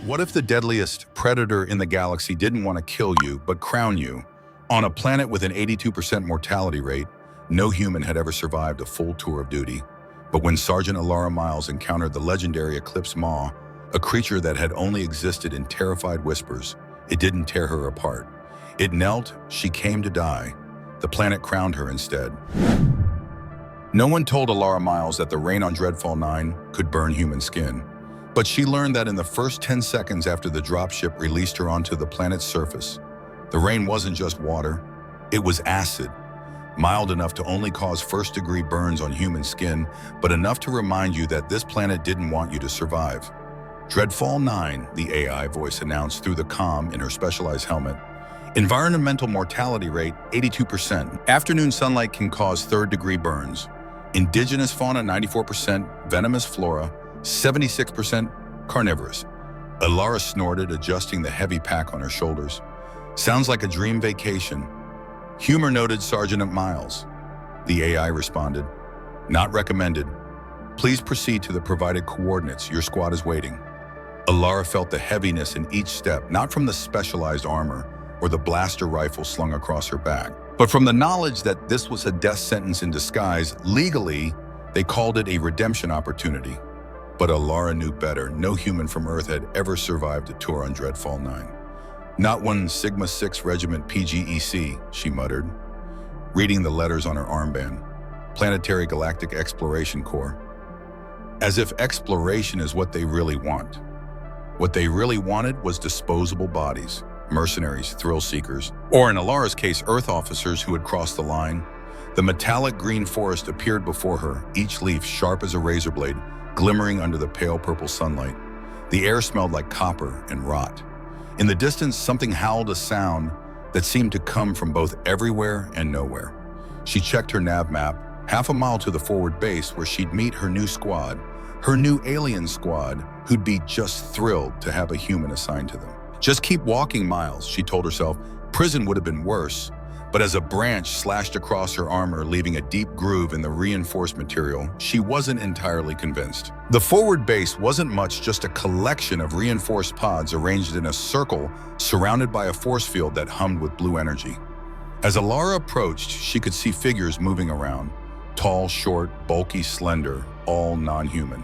What if the deadliest predator in the galaxy didn't want to kill you, but crown you? On a planet with an 82% mortality rate, no human had ever survived a full tour of duty. But when Sergeant Elara Myles encountered the legendary Eclipse Maw, a creature that had only existed in terrified whispers, it didn't tear her apart. It knelt, she came to die. The planet crowned her instead. No one told Elara Myles that the rain on Dreadfall 9 could burn human skin. But she learned that in the first 10 seconds after the dropship released her onto the planet's surface, the rain wasn't just water, it was acid. Mild enough to only cause first-degree burns on human skin, but enough to remind you that this planet didn't want you to survive. Dreadfall 9, the AI voice announced through the comm in her specialized helmet. Environmental mortality rate, 82%. Afternoon sunlight can cause third-degree burns. Indigenous fauna, 94%. Venomous flora, 76% carnivorous. Elara snorted, adjusting the heavy pack on her shoulders. Sounds like a dream vacation. Humor, noted Sergeant Myles. The AI responded. Not recommended. Please proceed to the provided coordinates. Your squad is waiting. Elara felt the heaviness in each step, not from the specialized armor or the blaster rifle slung across her back, but from the knowledge that this was a death sentence in disguise. Legally, they called it a redemption opportunity. But Elara knew better. No human from Earth had ever survived a tour on Dreadfall 9. Not one Sigma 6 Regiment PGEC, she muttered, reading the letters on her armband. Planetary Galactic Exploration Corps. As if exploration is what they really want. What they really wanted was disposable bodies, mercenaries, thrill seekers, or in Elara's case, Earth officers who had crossed the line. The metallic green forest appeared before her, each leaf sharp as a razor blade, glimmering under the pale purple sunlight. The air smelled like copper and rot. In the distance, something howled, a sound that seemed to come from both everywhere and nowhere. She checked her nav map, half a mile to the forward base where she'd meet her new squad, her new alien squad, who'd be just thrilled to have a human assigned to them. Just keep walking, Myles, she told herself. Prison would have been worse. But as a branch slashed across her armor, leaving a deep groove in the reinforced material, she wasn't entirely convinced. The forward base wasn't much, just a collection of reinforced pods arranged in a circle, surrounded by a force field that hummed with blue energy. As Elara approached, she could see figures moving around. Tall, short, bulky, slender, all non-human.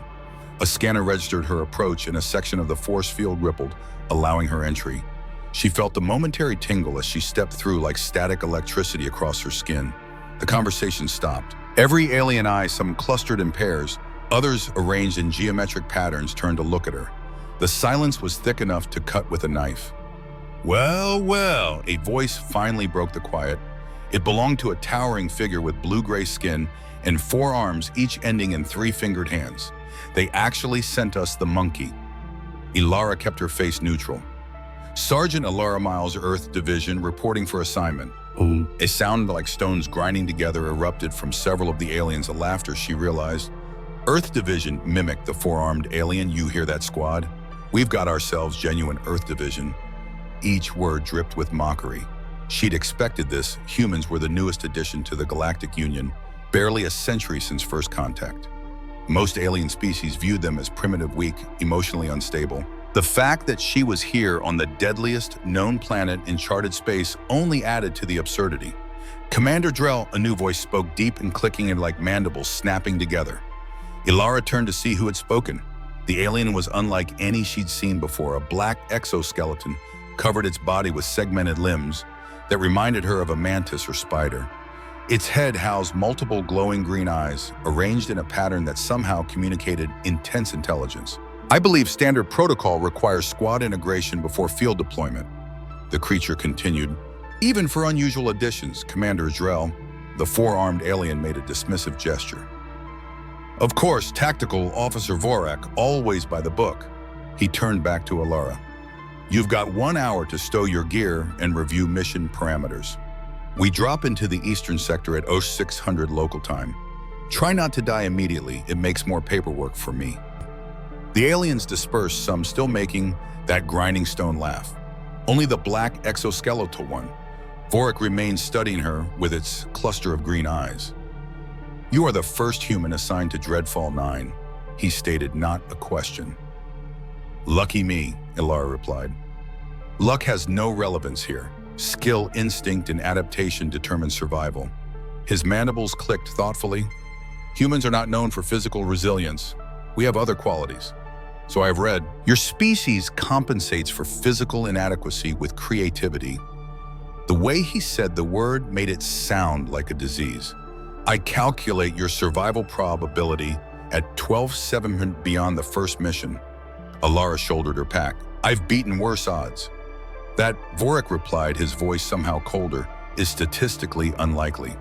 A scanner registered her approach, and a section of the force field rippled, allowing her entry. She felt a momentary tingle as she stepped through, like static electricity across her skin. The conversation stopped. Every alien eye, some clustered in pairs, others arranged in geometric patterns, turned to look at her. The silence was thick enough to cut with a knife. Well, well, a voice finally broke the quiet. It belonged to a towering figure with blue-gray skin and 4 arms, each ending in 3-fingered hands. They actually sent us the monkey. Elara kept her face neutral. Sergeant Elara Myles, Earth Division, reporting for assignment. A sound like stones grinding together erupted from several of the aliens. A laughter, she realized. Earth Division mimicked the 4-armed alien. You hear that, squad? We've got ourselves genuine Earth Division. Each word dripped with mockery. She'd expected this. Humans were the newest addition to the Galactic Union, barely a century since first contact. Most alien species viewed them as primitive, weak, emotionally unstable. The fact that she was here on the deadliest known planet in charted space only added to the absurdity. Commander Drell, a new voice spoke, deep and clicking and like mandibles snapping together. Elara turned to see who had spoken. The alien was unlike any she'd seen before. A black exoskeleton covered its body with segmented limbs that reminded her of a mantis or spider. Its head housed multiple glowing green eyes, arranged in a pattern that somehow communicated intense intelligence. I believe standard protocol requires squad integration before field deployment, the creature continued. Even for unusual additions, Commander Drell, the 4-armed alien, made a dismissive gesture. Of course, Tactical Officer Vorak, always by the book. He turned back to Elara. You've got 1 hour to stow your gear and review mission parameters. We drop into the eastern sector at 0600 local time. Try not to die immediately, it makes more paperwork for me. The aliens dispersed, some still making that grinding stone laugh. Only the black exoskeletal one. Vorak remained studying her with its cluster of green eyes. You are the first human assigned to Dreadfall 9, he stated, not a question. Lucky me, Elara replied. Luck has no relevance here. Skill, instinct, and adaptation determine survival. His mandibles clicked thoughtfully. Humans are not known for physical resilience. We have other qualities. So I've read, your species compensates for physical inadequacy with creativity. The way he said the word made it sound like a disease. I calculate your survival probability at 12,700 beyond the first mission. Elara shouldered her pack. I've beaten worse odds. That, Vorik replied, his voice somehow colder, is statistically unlikely.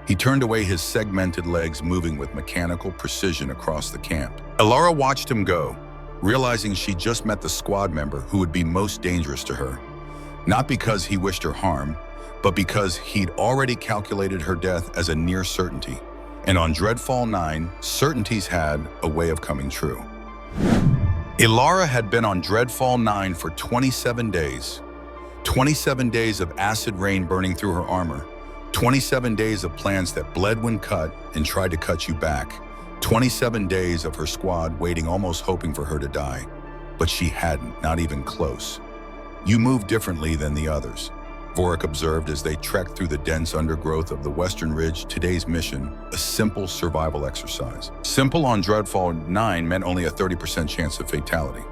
He turned away, his segmented legs moving with mechanical precision across the camp. Elara watched him go, realizing she just met the squad member who would be most dangerous to her. Not because he wished her harm, but because he'd already calculated her death as a near certainty. And on Dreadfall 9, certainties had a way of coming true. Elara had been on Dreadfall 9 for 27 days. 27 days of acid rain burning through her armor. 27 days of plants that bled when cut and tried to cut you back. 27 days of her squad waiting, almost hoping for her to die. But she hadn't, not even close. You move differently than the others, Vorik observed as they trekked through the dense undergrowth of the Western Ridge. Today's mission, a simple survival exercise. Simple on Dreadfall 9 meant only a 30% chance of fatality.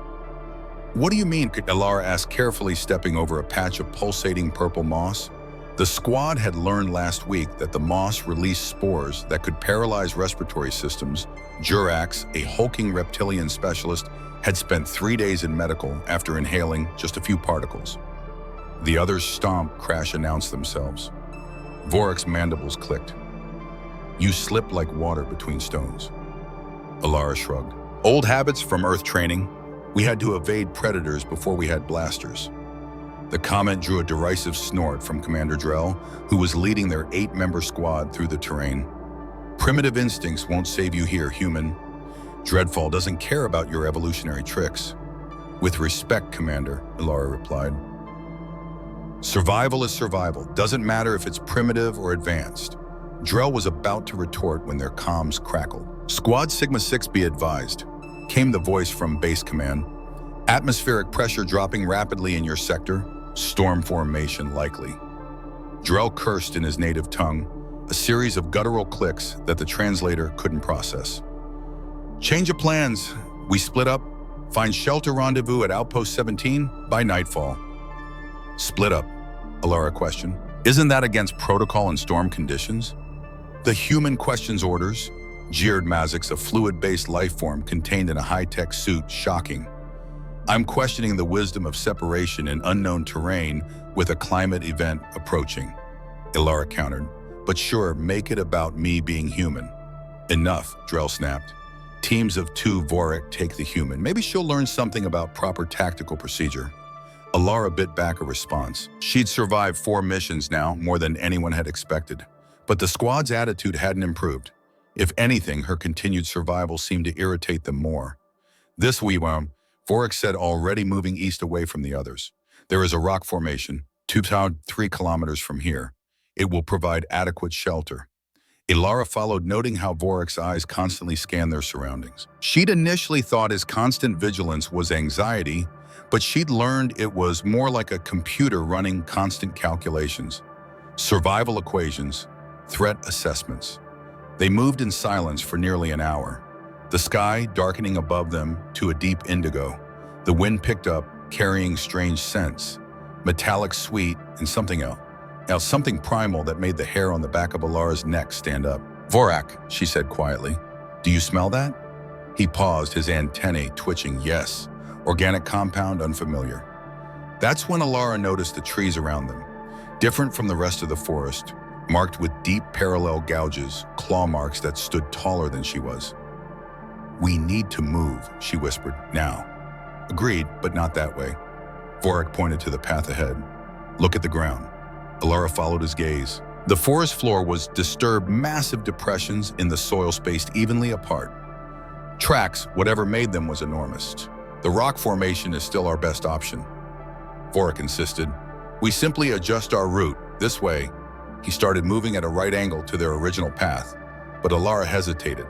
What do you mean? Elara asked, carefully stepping over a patch of pulsating purple moss. The squad had learned last week that the moss released spores that could paralyze respiratory systems. Jurax, a hulking reptilian specialist, had spent 3 days in medical after inhaling just a few particles. The others' stomp, crash announced themselves. Vorik's mandibles clicked. You slipped like water between stones. Elara shrugged. Old habits from Earth training. We had to evade predators before we had blasters. The comment drew a derisive snort from Commander Drell, who was leading their 8-member squad through the terrain. Primitive instincts won't save you here, human. Dreadfall doesn't care about your evolutionary tricks. With respect, Commander, Elara replied. Survival is survival. Doesn't matter if it's primitive or advanced. Drell was about to retort when their comms crackled. Squad Sigma 6, be advised, came the voice from base command. Atmospheric pressure dropping rapidly in your sector. Storm formation likely. Drell cursed in his native tongue, a series of guttural clicks that the translator couldn't process. Change of plans. We split up. Find shelter rendezvous at Outpost 17 by nightfall. Split up, Elara questioned. Isn't that against protocol and storm conditions? The human questions orders, jeered Mazix, a fluid-based life form contained in a high-tech suit. Shocking. I'm questioning the wisdom of separation in unknown terrain with a climate event approaching, Elara countered. But sure, make it about me being human. Enough, Drell snapped. Teams of 2, Vorik, take the human. Maybe she'll learn something about proper tactical procedure. Elara bit back a response. She'd survived 4 missions now, more than anyone had expected. But the squad's attitude hadn't improved. If anything, her continued survival seemed to irritate them more. This Vorik said, already moving east away from the others. There is a rock formation, 3 kilometers from here. It will provide adequate shelter. Elara followed, noting how Vorik's eyes constantly scanned their surroundings. She'd initially thought his constant vigilance was anxiety, but she'd learned it was more like a computer running constant calculations, survival equations, threat assessments. They moved in silence for nearly an hour, the sky darkening above them to a deep indigo. The wind picked up, carrying strange scents, metallic, sweet, and something else. Now, something primal that made the hair on the back of Elara's neck stand up. Vorik, she said quietly, do you smell that? He paused, his antennae twitching. Yes. Organic compound, unfamiliar. That's when Elara noticed the trees around them, different from the rest of the forest, marked with deep parallel gouges, claw marks that stood taller than she was. We need to move, she whispered, now. Agreed, but not that way. Vorik pointed to the path ahead. Look at the ground. Elara followed his gaze. The forest floor was disturbed, massive depressions in the soil spaced evenly apart. Tracks, whatever made them, was enormous. The rock formation is still our best option, Vorik insisted. We simply adjust our route, this way. He started moving at a right angle to their original path, but Elara hesitated.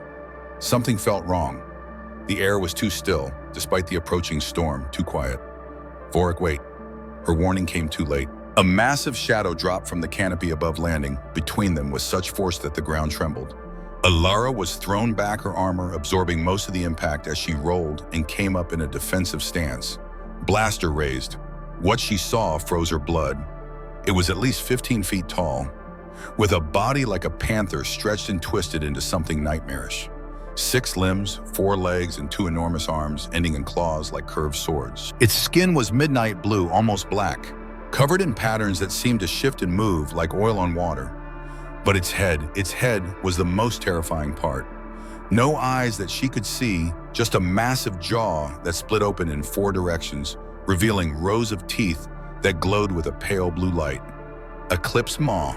Something felt wrong. The air was too still, despite the approaching storm, too quiet. Vorik, wait. Her warning came too late. A massive shadow dropped from the canopy above, landing between them with such force that the ground trembled. Elara was thrown back, her armor absorbing most of the impact as she rolled and came up in a defensive stance. Blaster raised. What she saw froze her blood. It was at least 15 feet tall, with a body like a panther stretched and twisted into something nightmarish. 6 limbs, 4 legs, and 2 enormous arms, ending in claws like curved swords. Its skin was midnight blue, almost black, covered in patterns that seemed to shift and move like oil on water. But its head was the most terrifying part. No eyes that she could see, just a massive jaw that split open in 4 directions, revealing rows of teeth that glowed with a pale blue light. Eclipse Maw.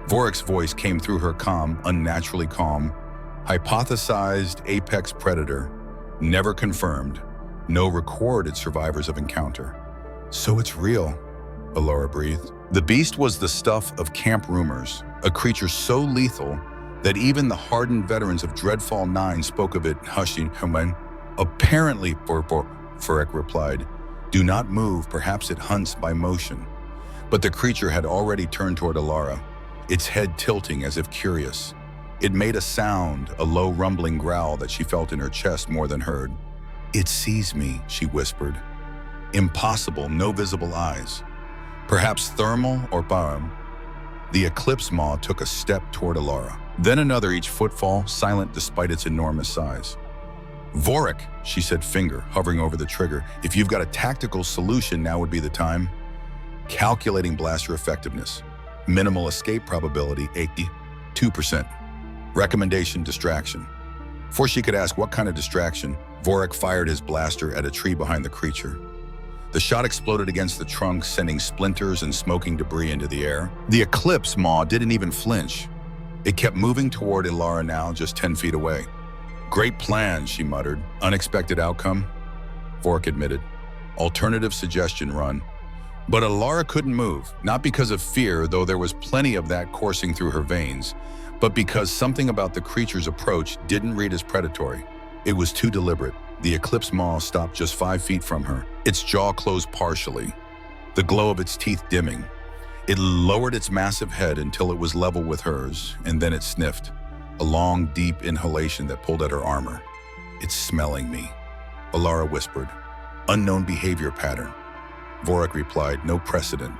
Vorik's voice came through her calm, unnaturally calm. Hypothesized apex predator, never confirmed, no recorded survivors of encounter. So it's real, Elara breathed. The beast was the stuff of camp rumors, a creature so lethal that even the hardened veterans of Dreadfall 9 spoke of it hushing. Apparently, Vorik replied, do not move, perhaps it hunts by motion. But the creature had already turned toward Elara, its head tilting as if curious. It made a sound, a low rumbling growl that she felt in her chest more than heard. It sees me, she whispered. Impossible, no visible eyes. Perhaps thermal or bioam. The Eclipse Maw took a step toward Elara, then another, each footfall silent despite its enormous size. Vorik, she said, finger hovering over the trigger. If you've got a tactical solution, now would be the time. Calculating blaster effectiveness. Minimal escape probability, 82%. Recommendation, distraction. Before she could ask what kind of distraction, Vorik fired his blaster at a tree behind the creature. The shot exploded against the trunk, sending splinters and smoking debris into the air. The Eclipse Maw didn't even flinch. It kept moving toward Elara, now just 10 feet away. Great plan, she muttered. Unexpected outcome? Vorik admitted. Alternative suggestion, run. But Elara couldn't move, not because of fear, though there was plenty of that coursing through her veins, but because something about the creature's approach didn't read as predatory. It was too deliberate. The Eclipse Maw stopped just 5 feet from her, its jaw closed partially, the glow of its teeth dimming. It lowered its massive head until it was level with hers, and then it sniffed, a long, deep inhalation that pulled at her armor. It's smelling me, Elara whispered. Unknown behavior pattern. Vorik replied, no precedent.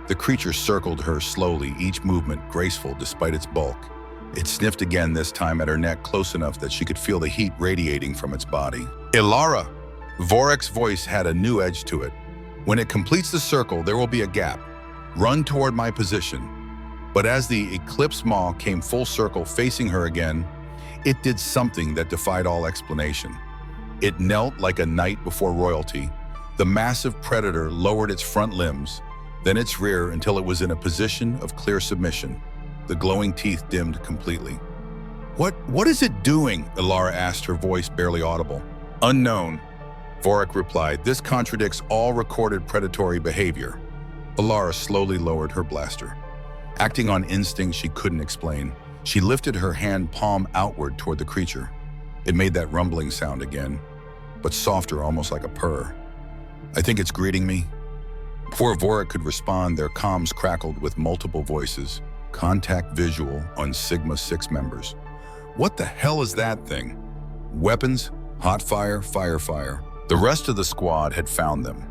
The creature circled her slowly, each movement graceful despite its bulk. It sniffed again, this time at her neck, close enough that she could feel the heat radiating from its body. Elara! Vorik's voice had a new edge to it. When it completes the circle, there will be a gap. Run toward my position. But as the Eclipse Maw came full circle facing her again, it did something that defied all explanation. It knelt like a knight before royalty. The massive predator lowered its front limbs, then its rear until it was in a position of clear submission. The glowing teeth dimmed completely. What is it doing? Elara asked, her voice barely audible. Unknown, Vorik replied. This contradicts all recorded predatory behavior. Elara slowly lowered her blaster. Acting on instinct she couldn't explain, she lifted her hand palm outward toward the creature. It made that rumbling sound again, but softer, almost like a purr. I think it's greeting me. Before Vorik could respond, their comms crackled with multiple voices. Contact visual on Sigma 6 members. What the hell is that thing? Weapons, hot fire, fire. The rest of the squad had found them,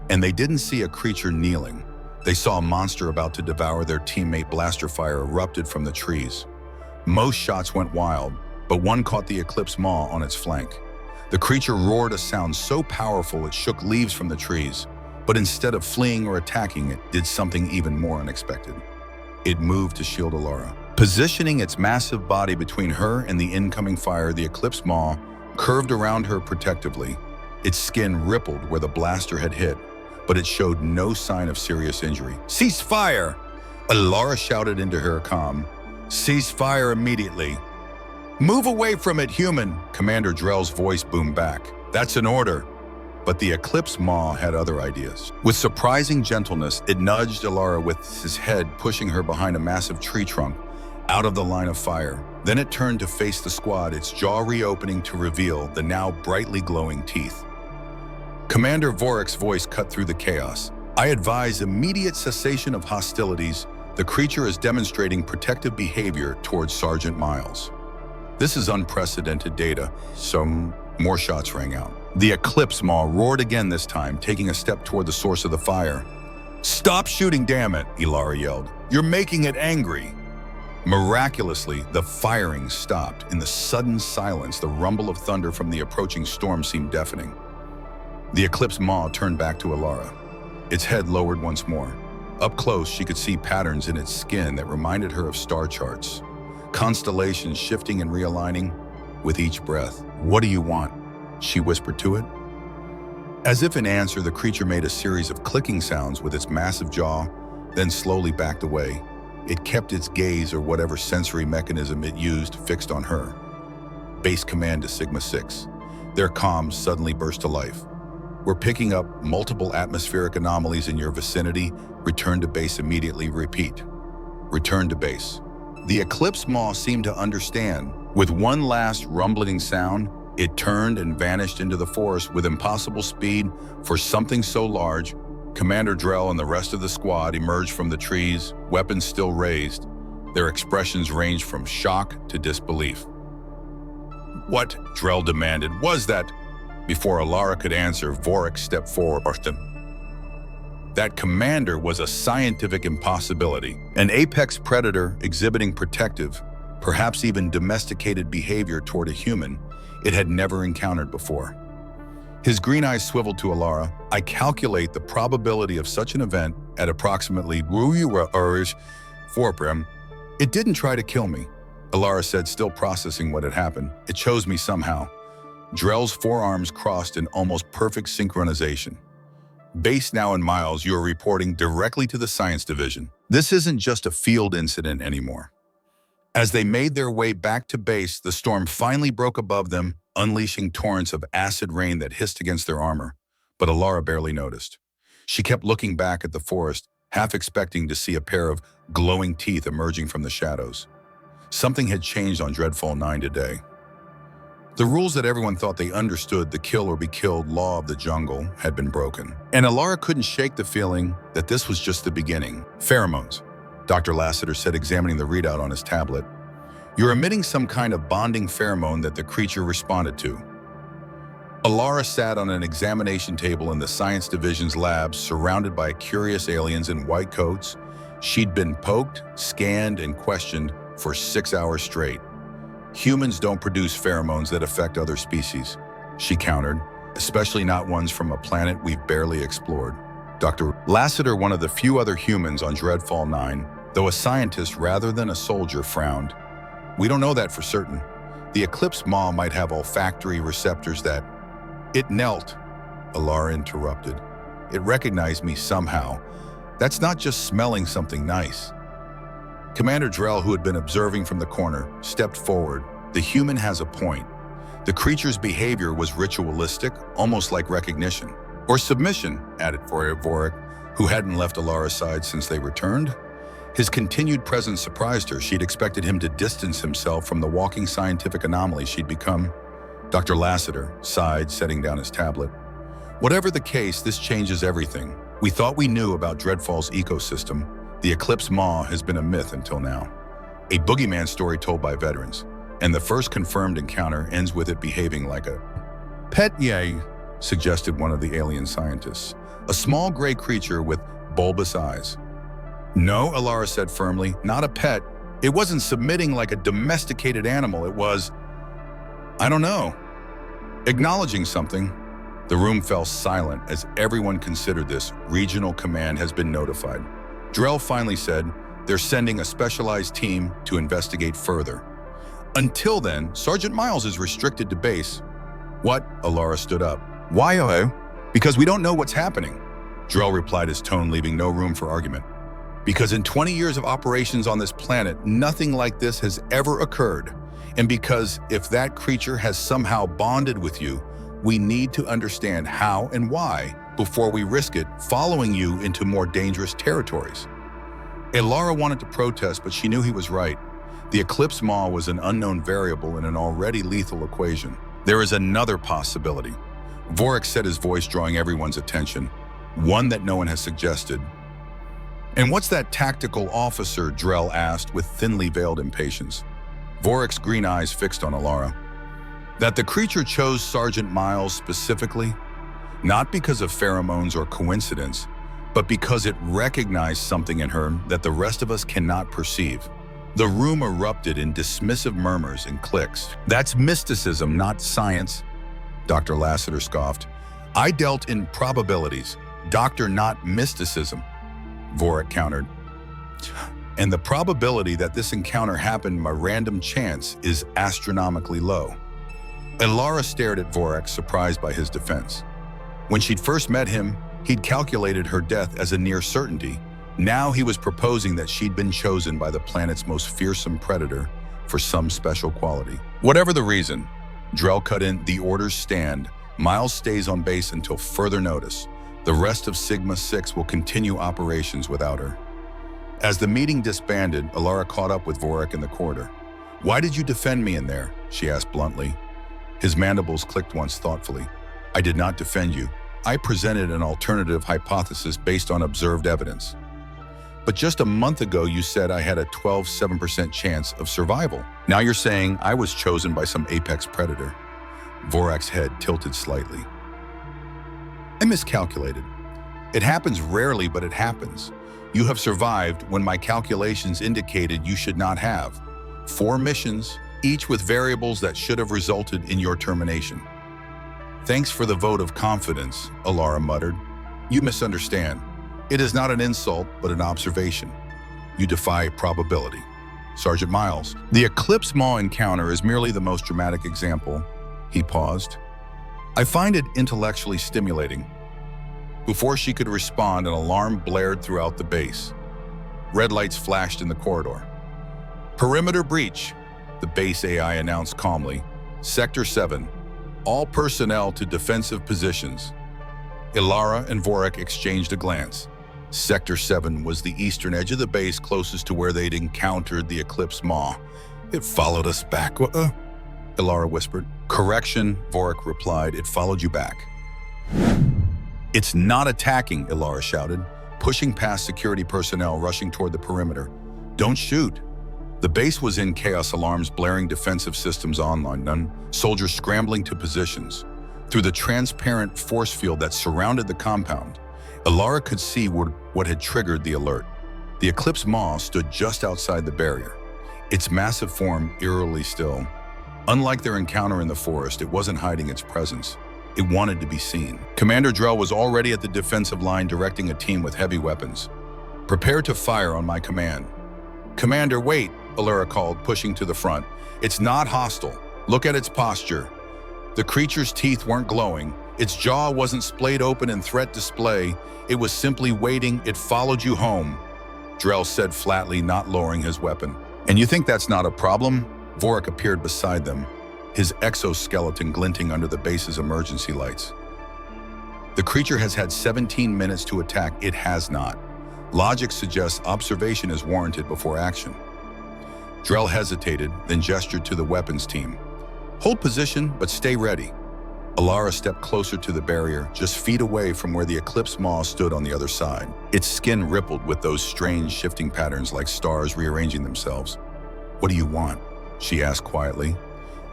and they didn't see a creature kneeling. They saw a monster about to devour their teammate. Blaster fire erupted from the trees. Most shots went wild, but one caught the Eclipse Maw on its flank. The creature roared a sound so powerful it shook leaves from the trees, but instead of fleeing or attacking, it did something even more unexpected. It moved to shield Elara. Positioning its massive body between her and the incoming fire, the Eclipse Maw curved around her protectively. Its skin rippled where the blaster had hit, but it showed no sign of serious injury. Cease fire! Elara shouted into her comm. Cease fire immediately. Move away from it, human! Commander Drell's voice boomed back. That's an order. But the Eclipse Maw had other ideas. With surprising gentleness, it nudged Elara with his head, pushing her behind a massive tree trunk. out of the line of fire. Then it turned to face the squad, its jaw reopening to reveal the now brightly glowing teeth. Commander Vorik's voice cut through the chaos. I advise immediate cessation of hostilities. The creature is demonstrating protective behavior towards Sergeant Myles. This is unprecedented data. Some more shots rang out. The Eclipse Maw roared again this time, taking a step toward the source of the fire. Stop shooting, damn it, Elara yelled. You're making it angry. Miraculously, the firing stopped. In the sudden silence, the rumble of thunder from the approaching storm seemed deafening. The Eclipse Maw turned back to Elara. Its head lowered once more. Up close, she could see patterns in its skin that reminded her of star charts, constellations shifting and realigning with each breath. What do you want? She whispered to it. As if in answer, the creature made a series of clicking sounds with its massive jaw, then slowly backed away. It kept its gaze, or whatever sensory mechanism it used, fixed on her. Base command to Sigma-6. Their comms suddenly burst to life. We're picking up multiple atmospheric anomalies in your vicinity. Return to base immediately. Repeat. Return to base. The Eclipse Maw seemed to understand. With one last rumbling sound, it turned and vanished into the forest with impossible speed for something so large. Commander Drell and the rest of the squad emerged from the trees, weapons still raised. Their expressions ranged from shock to disbelief. What, Drell demanded, was that? Before Elara could answer, Vorik stepped forward. That commander was a scientific impossibility, an apex predator exhibiting protective, perhaps even domesticated behavior toward a human it had never encountered before. His green eyes swiveled to Elara. I calculate the probability of such an event at approximately 4%. It didn't try to kill me, Elara said, still processing what had happened. It chose me somehow. Drell's forearms crossed in almost perfect synchronization. Based now in Myles, you are reporting directly to the Science Division. This isn't just a field incident anymore. As they made their way back to base, the storm finally broke above them, unleashing torrents of acid rain that hissed against their armor. But Elara barely noticed. She kept looking back at the forest, half expecting to see a pair of glowing teeth emerging from the shadows. Something had changed on Dreadfall 9 today. The rules that everyone thought they understood, the kill or be killed law of the jungle, had been broken. And Elara couldn't shake the feeling that this was just the beginning. Pheromones, Dr. Lassiter said, examining the readout on his tablet. You're emitting some kind of bonding pheromone that the creature responded to. Elara sat on an examination table in the Science Division's labs, surrounded by curious aliens in white coats. She'd been poked, scanned, and questioned for 6 hours straight. Humans don't produce pheromones that affect other species, she countered, especially not ones from a planet we've barely explored. Dr. Lassiter, one of the few other humans on Dreadfall 9, though a scientist rather than a soldier, frowned. We don't know that for certain. The Eclipse Maw might have olfactory receptors that... It knelt, Elara interrupted. It recognized me somehow. That's not just smelling something nice. Commander Drell, who had been observing from the corner, stepped forward. The human has a point. The creature's behavior was ritualistic, almost like recognition. Or submission, added Vorik, who hadn't left Elara's side since they returned. His continued presence surprised her. She'd expected him to distance himself from the walking scientific anomaly she'd become. Dr. Lassiter sighed, setting down his tablet. Whatever the case, this changes everything. We thought we knew about Dreadfall's ecosystem. The Eclipse Maw has been a myth until now. A boogeyman story told by veterans. And the first confirmed encounter ends with it behaving like a pet, suggested one of the alien scientists. A small gray creature with bulbous eyes. No, Elara said firmly, not a pet. It wasn't submitting like a domesticated animal. It was, I don't know, acknowledging something. The room fell silent as everyone considered this. Regional command has been notified. Drell finally said, they're sending a specialized team to investigate further. Until then, Sergeant Myles is restricted to base. What? Elara stood up. Why, Because we don't know what's happening. Drell replied, his tone leaving no room for argument. Because in 20 years of operations on this planet, nothing like this has ever occurred. And because if that creature has somehow bonded with you, we need to understand how and why before we risk it following you into more dangerous territories. Elara wanted to protest, but she knew he was right. The Eclipse Maw was an unknown variable in an already lethal equation. There is another possibility. Vorik said, his voice drawing everyone's attention, one that no one has suggested. And what's that tactical officer? Drell asked with thinly veiled impatience. Vorik's green eyes fixed on Elara. That the creature chose Sergeant Myles specifically, not because of pheromones or coincidence, but because it recognized something in her that the rest of us cannot perceive. The room erupted in dismissive murmurs and clicks. That's mysticism, not science, Dr. Lassiter scoffed. I dealt in probabilities, doctor, not mysticism, Vorik countered. And the probability that this encounter happened by random chance is astronomically low. Elara stared at Vorik, surprised by his defense. When she'd first met him, he'd calculated her death as a near certainty. Now he was proposing that she'd been chosen by the planet's most fearsome predator for some special quality. Whatever the reason, Drell cut in, the orders stand. Myles stays on base until further notice. The rest of Sigma-6 will continue operations without her. As the meeting disbanded, Elara caught up with Vorik in the corridor. Why did you defend me in there? She asked bluntly. His mandibles clicked once thoughtfully. I did not defend you. I presented an alternative hypothesis based on observed evidence. But just a month ago, you said I had a 12.7% chance of survival. Now you're saying I was chosen by some apex predator. Vorik's head tilted slightly. I miscalculated. It happens rarely, but it happens. You have survived when my calculations indicated you should not have. 4 missions, each with variables that should have resulted in your termination. Thanks for the vote of confidence, Elara muttered. You misunderstand. It is not an insult, but an observation. You defy probability. Sergeant Myles, the Eclipse Maw encounter is merely the most dramatic example. He paused. I find it intellectually stimulating. Before she could respond, an alarm blared throughout the base. Red lights flashed in the corridor. Perimeter breach, the base AI announced calmly. Sector 7, all personnel to defensive positions. Elara and Vorik exchanged a glance. Sector 7 was the eastern edge of the base closest to where they'd encountered the Eclipse Maw. It followed us back, Elara whispered. Correction, Vorik replied. It followed you back. It's not attacking, Elara shouted, pushing past security personnel rushing toward the perimeter. Don't shoot. The base was in chaos, alarms blaring, defensive systems online, soldiers scrambling to positions. Through the transparent force field that surrounded the compound, Elara could see what had triggered the alert. The Eclipse Maw stood just outside the barrier, its massive form eerily still. Unlike their encounter in the forest, it wasn't hiding its presence. It wanted to be seen. Commander Drell was already at the defensive line directing a team with heavy weapons. Prepare to fire on my command. Commander, wait, Elara called, pushing to the front. It's not hostile. Look at its posture. The creature's teeth weren't glowing. Its jaw wasn't splayed open in threat display. It was simply waiting. It followed you home, Drell said flatly, not lowering his weapon. And you think that's not a problem? Vorik appeared beside them, his exoskeleton glinting under the base's emergency lights. The creature has had 17 minutes to attack. It has not. Logic suggests observation is warranted before action. Drell hesitated, then gestured to the weapons team. Hold position, but stay ready. Elara stepped closer to the barrier, just feet away from where the Eclipse Maw stood on the other side. Its skin rippled with those strange shifting patterns like stars rearranging themselves. What do you want? She asked quietly.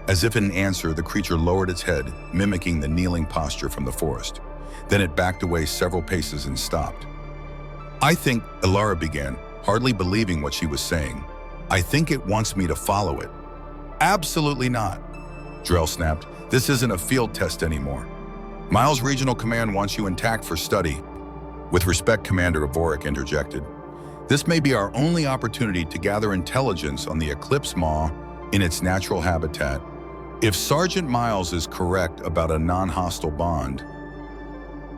As if in answer, the creature lowered its head, mimicking the kneeling posture from the forest. Then it backed away several paces and stopped. I think, Elara began, hardly believing what she was saying. I think it wants me to follow it. Absolutely not, Drell snapped. This isn't a field test anymore. Myles Regional Command wants you intact for study. With respect, Commander Vorik interjected. This may be our only opportunity to gather intelligence on the Eclipse Maw in its natural habitat. If Sergeant Myles is correct about a non-hostile bond,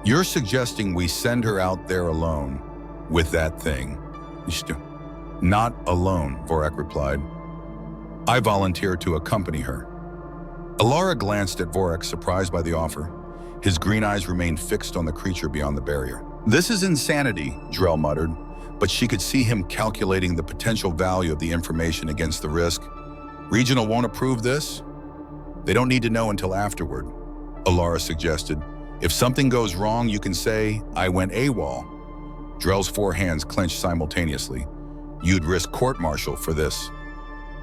you're suggesting we send her out there alone with that thing. Not alone, Vorik replied. I volunteer to accompany her. Elara glanced at Vorik, surprised by the offer. His green eyes remained fixed on the creature beyond the barrier. This is insanity, Drell muttered. but she could see him calculating the potential value of the information against the risk. Regional won't approve this? They don't need to know until afterward, Elara suggested. If something goes wrong, you can say, I went AWOL. Drell's 4 hands clenched simultaneously. You'd risk court-martial for this.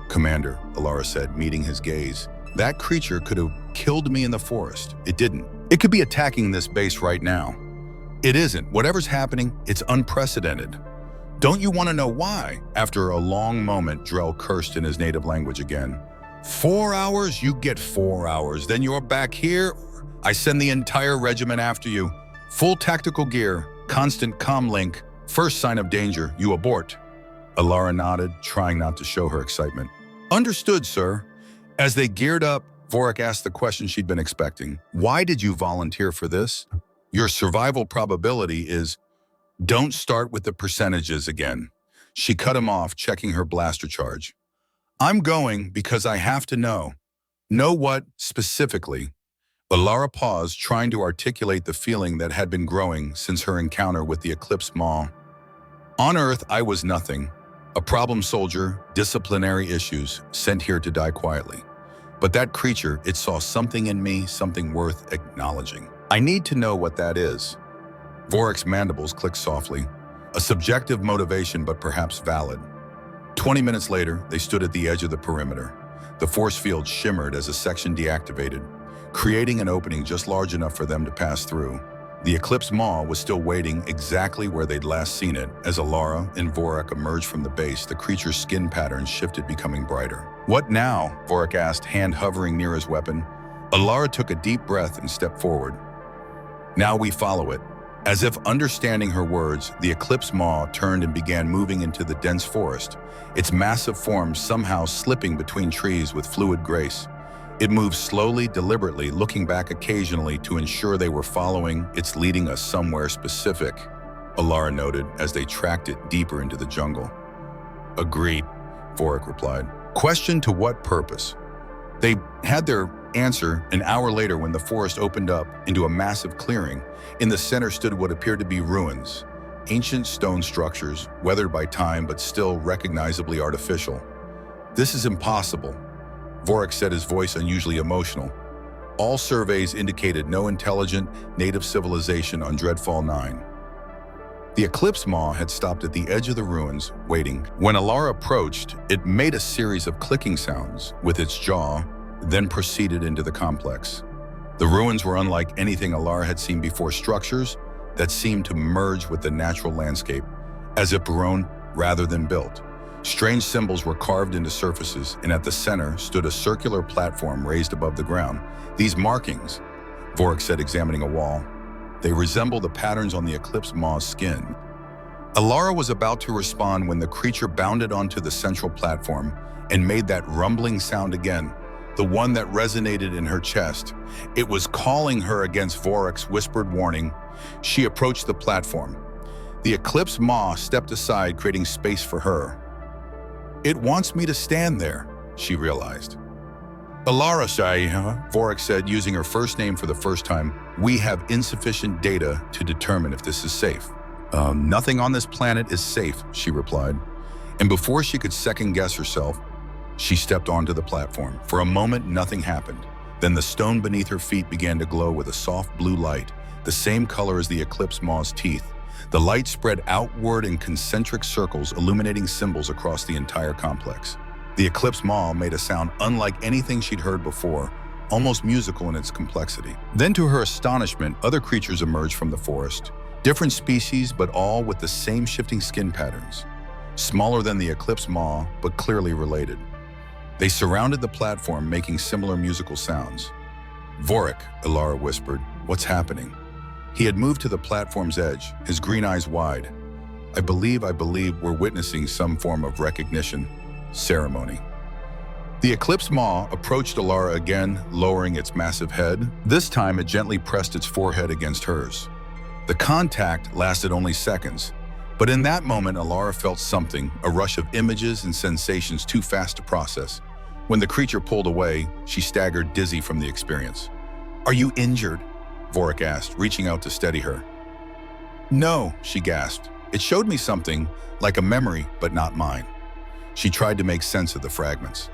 Commander, Elara said, meeting his gaze. That creature could have killed me in the forest. It didn't. It could be attacking this base right now. It isn't. Whatever's happening, it's unprecedented. Don't you want to know why? After a long moment, Drell cursed in his native language again. 4 hours? You get 4 hours. Then you're back here? I send the entire regiment after you. Full tactical gear, constant comm link. First sign of danger, you abort. Elara nodded, trying not to show her excitement. Understood, sir. As they geared up, Vorik asked the question she'd been expecting. Why did you volunteer for this? Your survival probability is... Don't start with the percentages again. She cut him off, checking her blaster charge. I'm going because I have to know. Know what, specifically? Elara paused, trying to articulate the feeling that had been growing since her encounter with the Eclipse Maw. On Earth, I was nothing. A problem soldier, disciplinary issues, sent here to die quietly. But that creature, it saw something in me, something worth acknowledging. I need to know what that is. Vorik's mandibles clicked softly. A subjective motivation, but perhaps valid. 20 minutes later, they stood at the edge of the perimeter. The force field shimmered as a section deactivated, creating an opening just large enough for them to pass through. The Eclipse Maw was still waiting exactly where they'd last seen it. As Elara and Vorik emerged from the base, the creature's skin patterns shifted, becoming brighter. What now? Vorik asked, hand hovering near his weapon. Elara took a deep breath and stepped forward. Now we follow it. As if understanding her words, the Eclipse Maw turned and began moving into the dense forest, its massive form somehow slipping between trees with fluid grace. It moved slowly, deliberately, looking back occasionally to ensure they were following. It's leading us somewhere specific, Elara noted as they tracked it deeper into the jungle. Agreed, Vorik replied. Question: to what purpose? They had their answer an hour later when the forest opened up into a massive clearing. In the center stood what appeared to be ruins, ancient stone structures, weathered by time but still recognizably artificial. This is impossible, Vorik said, his voice unusually emotional. All surveys indicated no intelligent native civilization on Dreadfall 9. The Eclipse Maw had stopped at the edge of the ruins, waiting. When Elara approached, it made a series of clicking sounds with its jaw, then proceeded into the complex. The ruins were unlike anything Elara had seen before, structures that seemed to merge with the natural landscape, as if grown rather than built. Strange symbols were carved into surfaces, and at the center stood a circular platform raised above the ground. These markings, Vorik said, examining a wall, they resemble the patterns on the Eclipse Maw's skin. Elara was about to respond when the creature bounded onto the central platform and made that rumbling sound again, the one that resonated in her chest. It was calling her against Vorik's whispered warning. She approached the platform. The Eclipse Maw stepped aside, creating space for her. It wants me to stand there, she realized. Elara, Vorik said, using her first name for the first time. We have insufficient data to determine if this is safe. Nothing on this planet is safe, she replied. And before she could second-guess herself, she stepped onto the platform. For a moment, nothing happened. Then the stone beneath her feet began to glow with a soft blue light, the same color as the Eclipse Maw's teeth. The light spread outward in concentric circles, illuminating symbols across the entire complex. The Eclipse Maw made a sound unlike anything she'd heard before, almost musical in its complexity. Then, to her astonishment, other creatures emerged from the forest. Different species, but all with the same shifting skin patterns. Smaller than the Eclipse Maw, but clearly related. They surrounded the platform, making similar musical sounds. Vorik, Elara whispered, what's happening? He had moved to the platform's edge, his green eyes wide. I believe we're witnessing some form of recognition, ceremony. The Eclipse Maw approached Elara again, lowering its massive head. This time, it gently pressed its forehead against hers. The contact lasted only seconds, but in that moment, Elara felt something, a rush of images and sensations too fast to process. When the creature pulled away, she staggered, dizzy from the experience. Are you injured? Vorik asked, reaching out to steady her. No, she gasped. It showed me something, like a memory, but not mine. She tried to make sense of the fragments.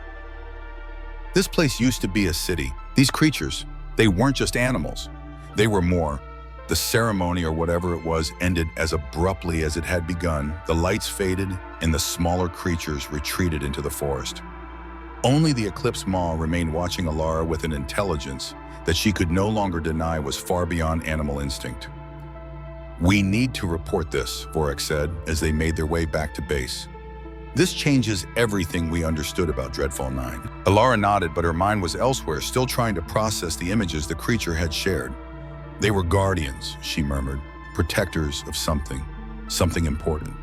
This place used to be a city. These creatures, they weren't just animals. They were more. The ceremony, or whatever it was, ended as abruptly as it had begun. The lights faded, and the smaller creatures retreated into the forest. Only the Eclipse Maw remained, watching Elara with an intelligence that she could no longer deny was far beyond animal instinct. "We need to report this," Vorik said as they made their way back to base. "This changes everything we understood about Dreadfall 9. Elara nodded, but her mind was elsewhere, still trying to process the images the creature had shared. "They were guardians," she murmured, "protectors of something important."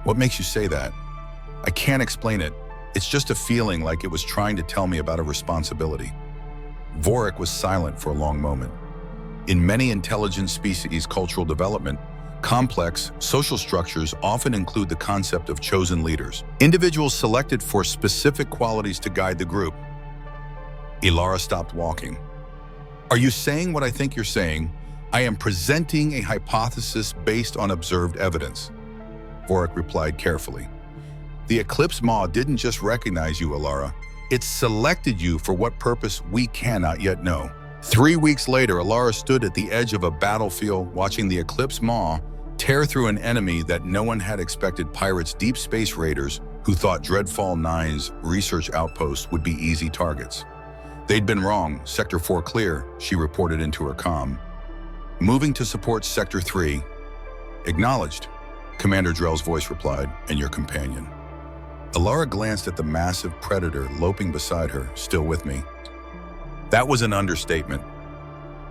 "What makes you say that?" "I can't explain it. It's just a feeling, like it was trying to tell me about a responsibility." Vorik was silent for a long moment. In many intelligent species' cultural development, complex social structures often include the concept of chosen leaders, individuals selected for specific qualities to guide the group. Elara stopped walking. "Are you saying what I think you're saying? I am presenting a hypothesis based on observed evidence," Vorik replied carefully. "The Eclipse Maw didn't just recognize you, Elara. It selected you for what purpose we cannot yet know." 3 weeks later, Elara stood at the edge of a battlefield, watching the Eclipse Maw tear through an enemy that no one had expected. Pirates, deep space raiders who thought Dreadfall 9's research outpost would be easy targets. They'd been wrong. "Sector 4 clear," she reported into her comm. "Moving to support Sector 3. "Acknowledged," Commander Drell's voice replied, "and your companion." Elara glanced at the massive predator loping beside her. "Still with me?" That was an understatement.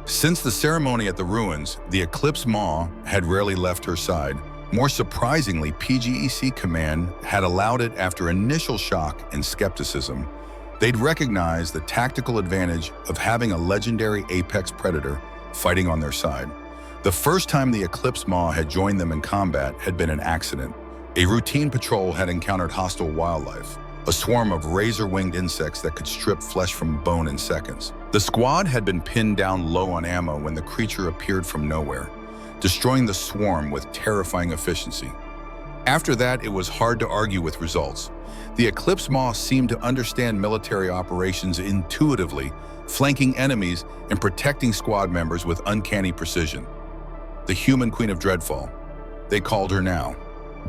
Since the ceremony at the ruins, the Eclipse Maw had rarely left her side. More surprisingly, PGEC Command had allowed it after initial shock and skepticism. They'd recognized the tactical advantage of having a legendary apex predator fighting on their side. The first time the Eclipse Maw had joined them in combat had been an accident. A routine patrol had encountered hostile wildlife, a swarm of razor-winged insects that could strip flesh from bone in seconds. The squad had been pinned down low on ammo when the creature appeared from nowhere, destroying the swarm with terrifying efficiency. After that, it was hard to argue with results. The Eclipse Maw seemed to understand military operations intuitively, flanking enemies and protecting squad members with uncanny precision. The human queen of Dreadfall, they called her now.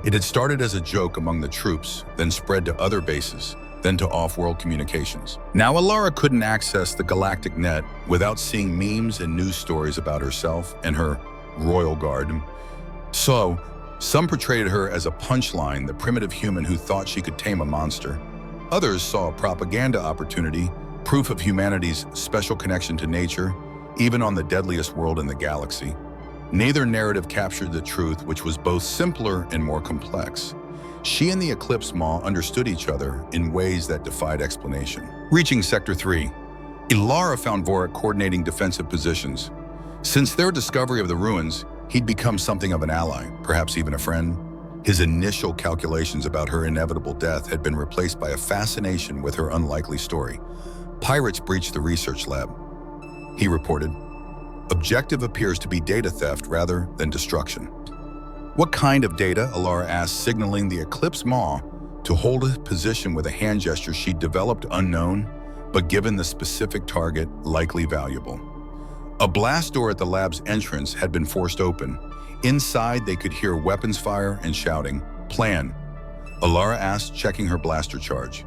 It had started as a joke among the troops, then spread to other bases, then to off-world communications. Now Elara couldn't access the galactic net without seeing memes and news stories about herself and her royal guard. So, some portrayed her as a punchline, the primitive human who thought she could tame a monster. Others saw a propaganda opportunity, proof of humanity's special connection to nature, even on the deadliest world in the galaxy. Neither narrative captured the truth, which was both simpler and more complex. She and the Eclipse Maw understood each other in ways that defied explanation. Reaching Sector 3, Elara found Vorik coordinating defensive positions. Since their discovery of the ruins, he'd become something of an ally, perhaps even a friend. His initial calculations about her inevitable death had been replaced by a fascination with her unlikely story. "Pirates breached the research lab," he reported. "Objective appears to be data theft rather than destruction." "What kind of data?" Elara asked, signaling the Eclipse Maw to hold a position with a hand gesture she'd developed, unknown, but given the specific target, likely valuable. A blast door at the lab's entrance had been forced open. Inside, they could hear weapons fire and shouting. "Plan," Elara asked, checking her blaster charge.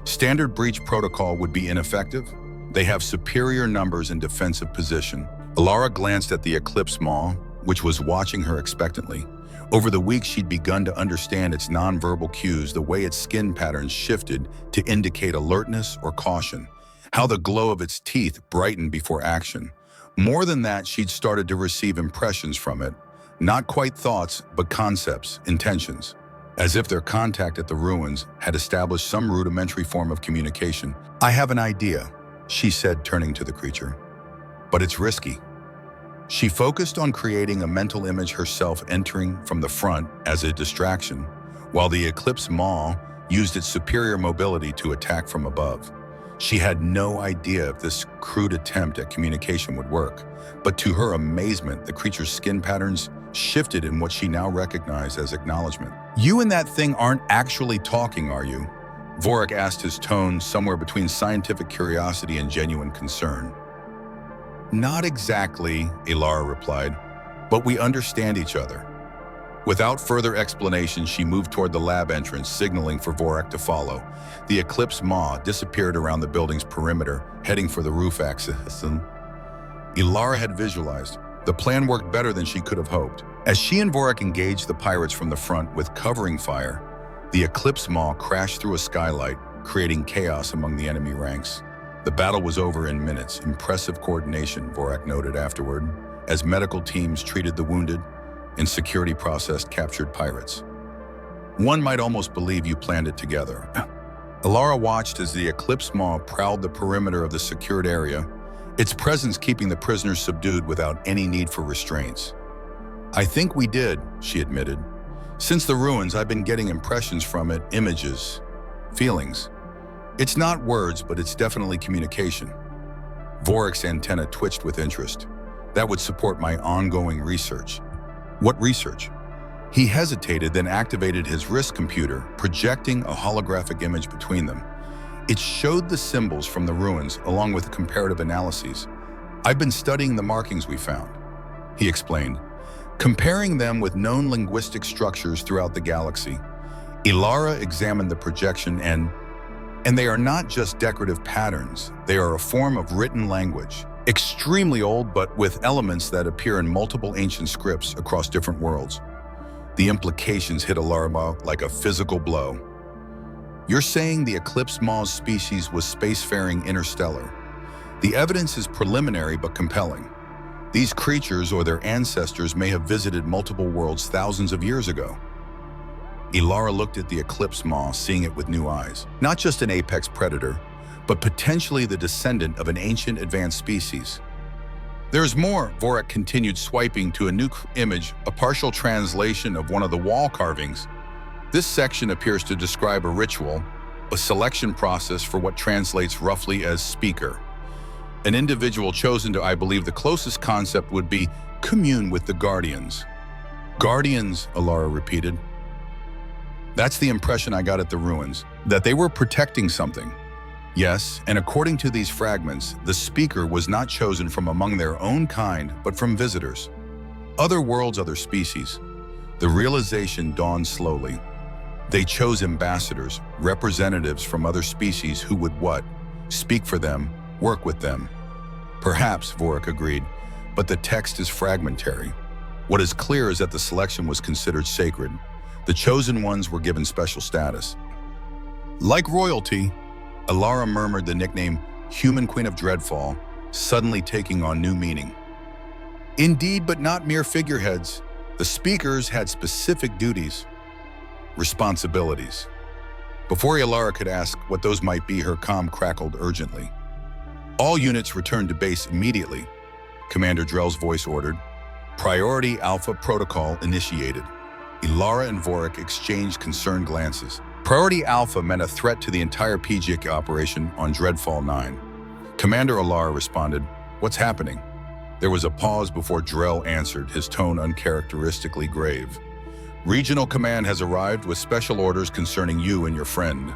"Standard breach protocol would be ineffective. They have superior numbers and defensive position." Elara glanced at the Eclipse Maw, which was watching her expectantly. Over the weeks, she'd begun to understand its nonverbal cues, the way its skin patterns shifted to indicate alertness or caution, how the glow of its teeth brightened before action. More than that, she'd started to receive impressions from it, not quite thoughts, but concepts, intentions, as if their contact at the ruins had established some rudimentary form of communication. "I have an idea," she said, turning to the creature. "But it's risky." She focused on creating a mental image herself entering from the front as a distraction, while the Eclipse Maw used its superior mobility to attack from above. She had no idea if this crude attempt at communication would work, but to her amazement, the creature's skin patterns shifted in what she now recognized as acknowledgement. "You and that thing aren't actually talking, are you?" Vorik asked, his tone somewhere between scientific curiosity and genuine concern. "Not exactly," Elara replied, "but we understand each other." Without further explanation, she moved toward the lab entrance, signaling for Vorik to follow. The Eclipse Maw disappeared around the building's perimeter, heading for the roof access. Elara had visualized. The plan worked better than she could have hoped. As she and Vorik engaged the pirates from the front with covering fire, the Eclipse Maw crashed through a skylight, creating chaos among the enemy ranks. The battle was over in minutes. Impressive coordination, Vorik noted afterward, as medical teams treated the wounded and security processed captured pirates. "One might almost believe you planned it together." Elara watched as the Eclipse Maw prowled the perimeter of the secured area, its presence keeping the prisoners subdued without any need for restraints. "I think we did," she admitted. "Since the ruins, I've been getting impressions from it, images, feelings. It's not words, but it's definitely communication." Vorik's antenna twitched with interest. "That would support my ongoing research." "What research?" He hesitated, then activated his wrist computer, projecting a holographic image between them. It showed the symbols from the ruins, along with comparative analyses. "I've been studying the markings we found," he explained, comparing them with known linguistic structures throughout the galaxy. Elara examined the projection and they are not just decorative patterns, they are a form of written language. Extremely old, but with elements that appear in multiple ancient scripts across different worlds. The implications hit Elara like a physical blow. "You're saying the Eclipse Maw's species was spacefaring interstellar. The evidence is preliminary but compelling. These creatures or their ancestors may have visited multiple worlds thousands of years ago." Elara looked at the Eclipse Maw, seeing it with new eyes. Not just an apex predator, but potentially the descendant of an ancient advanced species. "There's more," Vorik continued, swiping to a new image, a partial translation of one of the wall carvings. "This section appears to describe a ritual, a selection process for what translates roughly as speaker. An individual chosen to, I believe the closest concept would be, commune with the Guardians." "Guardians," Elara repeated. "That's the impression I got at the ruins, that they were protecting something." "Yes, and according to these fragments, the speaker was not chosen from among their own kind, but from visitors. Other worlds, other species." The realization dawned slowly. They chose ambassadors, representatives from other species who would what? Speak for them, work with them. "Perhaps," Vorik agreed, "but the text is fragmentary. What is clear is that the selection was considered sacred. The chosen ones were given special status." "Like royalty," Elara murmured the nickname Human Queen of Dreadfall, suddenly taking on new meaning. "Indeed, but not mere figureheads. The speakers had specific duties, responsibilities." Before Elara could ask what those might be, her comm crackled urgently. "All units return to base immediately," Commander Drell's voice ordered. "Priority Alpha Protocol initiated." Elara and Vorik exchanged concerned glances. Priority Alpha meant a threat to the entire PGIC operation on Dreadfall 9. Commander Elara responded, "What's happening?" There was a pause before Drell answered, his tone uncharacteristically grave. "Regional Command has arrived with special orders concerning you and your friend."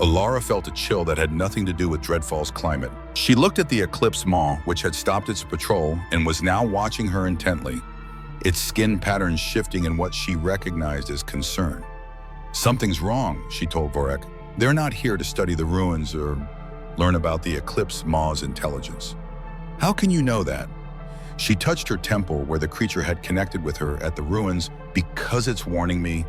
Elara felt a chill that had nothing to do with Dreadfall's climate. She looked at the Eclipse Maw, which had stopped its patrol and was now watching her intently, its skin patterns shifting in what she recognized as concern. "Something's wrong," she told Vorik. "They're not here to study the ruins or learn about the Eclipse Maw's intelligence." "How can you know that?" She touched her temple where the creature had connected with her at the ruins. "Because it's warning me."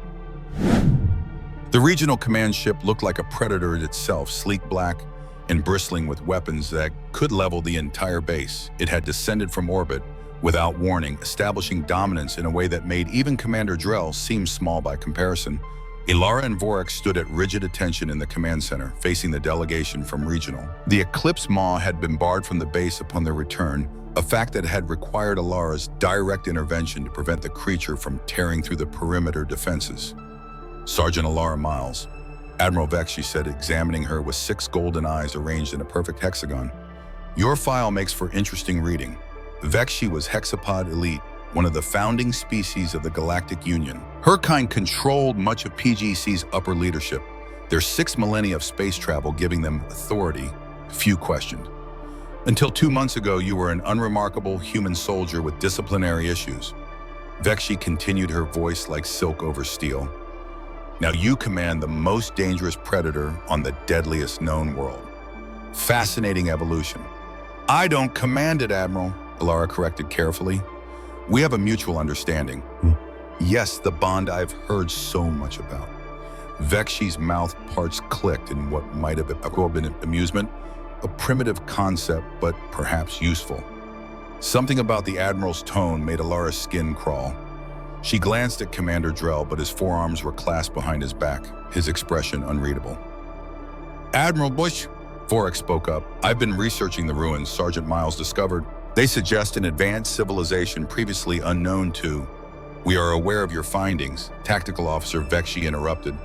The regional command ship looked like a predator itself, sleek black and bristling with weapons that could level the entire base. It had descended from orbit without warning, establishing dominance in a way that made even Commander Drell seem small by comparison. Elara and Vorik stood at rigid attention in the command center, facing the delegation from regional. The Eclipse Maw had been barred from the base upon their return, a fact that had required Elara's direct intervention to prevent the creature from tearing through the perimeter defenses. "Sergeant Elara Myles." "Admiral Vex," she said, examining her with 6 golden eyes arranged in a perfect hexagon. "Your file makes for interesting reading." Vexi was Hexapod Elite, one of the founding species of the Galactic Union. Her kind controlled much of PGC's upper leadership, their 6 millennia of space travel giving them authority few questioned. Until 2 months ago, you were an unremarkable human soldier with disciplinary issues. Vexi continued, her voice like silk over steel. Now you command the most dangerous predator on the deadliest known world. Fascinating evolution. I don't command it, Admiral, Elara corrected carefully. We have a mutual understanding. Yes, the bond I've heard so much about. Vexi's mouth parts clicked in what might have been amusement, a primitive concept, but perhaps useful. Something about the Admiral's tone made Elara's skin crawl. She glanced at Commander Drell, but his forearms were clasped behind his back, his expression unreadable. Admiral Bush, Vorik spoke up. I've been researching the ruins Sergeant Myles discovered. They suggest an advanced civilization previously unknown to. We are aware of your findings, Tactical Officer Vexi interrupted.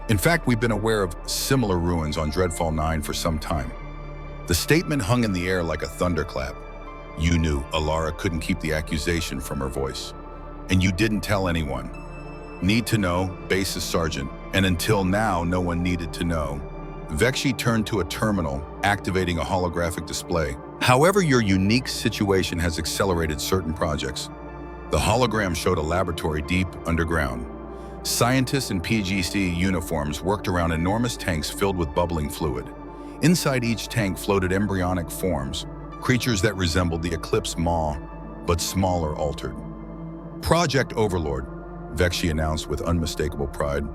In fact, we've been aware of similar ruins on Dreadfall 9 for some time. The statement hung in the air like a thunderclap. You knew. Elara couldn't keep the accusation from her voice. And you didn't tell anyone. Need to know, Basis Sergeant, and until now, no one needed to know. Vexi turned to a terminal, activating a holographic display. However, your unique situation has accelerated certain projects. The hologram showed a laboratory deep underground. Scientists in PGC uniforms worked around enormous tanks filled with bubbling fluid. Inside each tank floated embryonic forms, creatures that resembled the Eclipse Maw, but smaller, altered. Project Overlord, Vexi announced with unmistakable pride,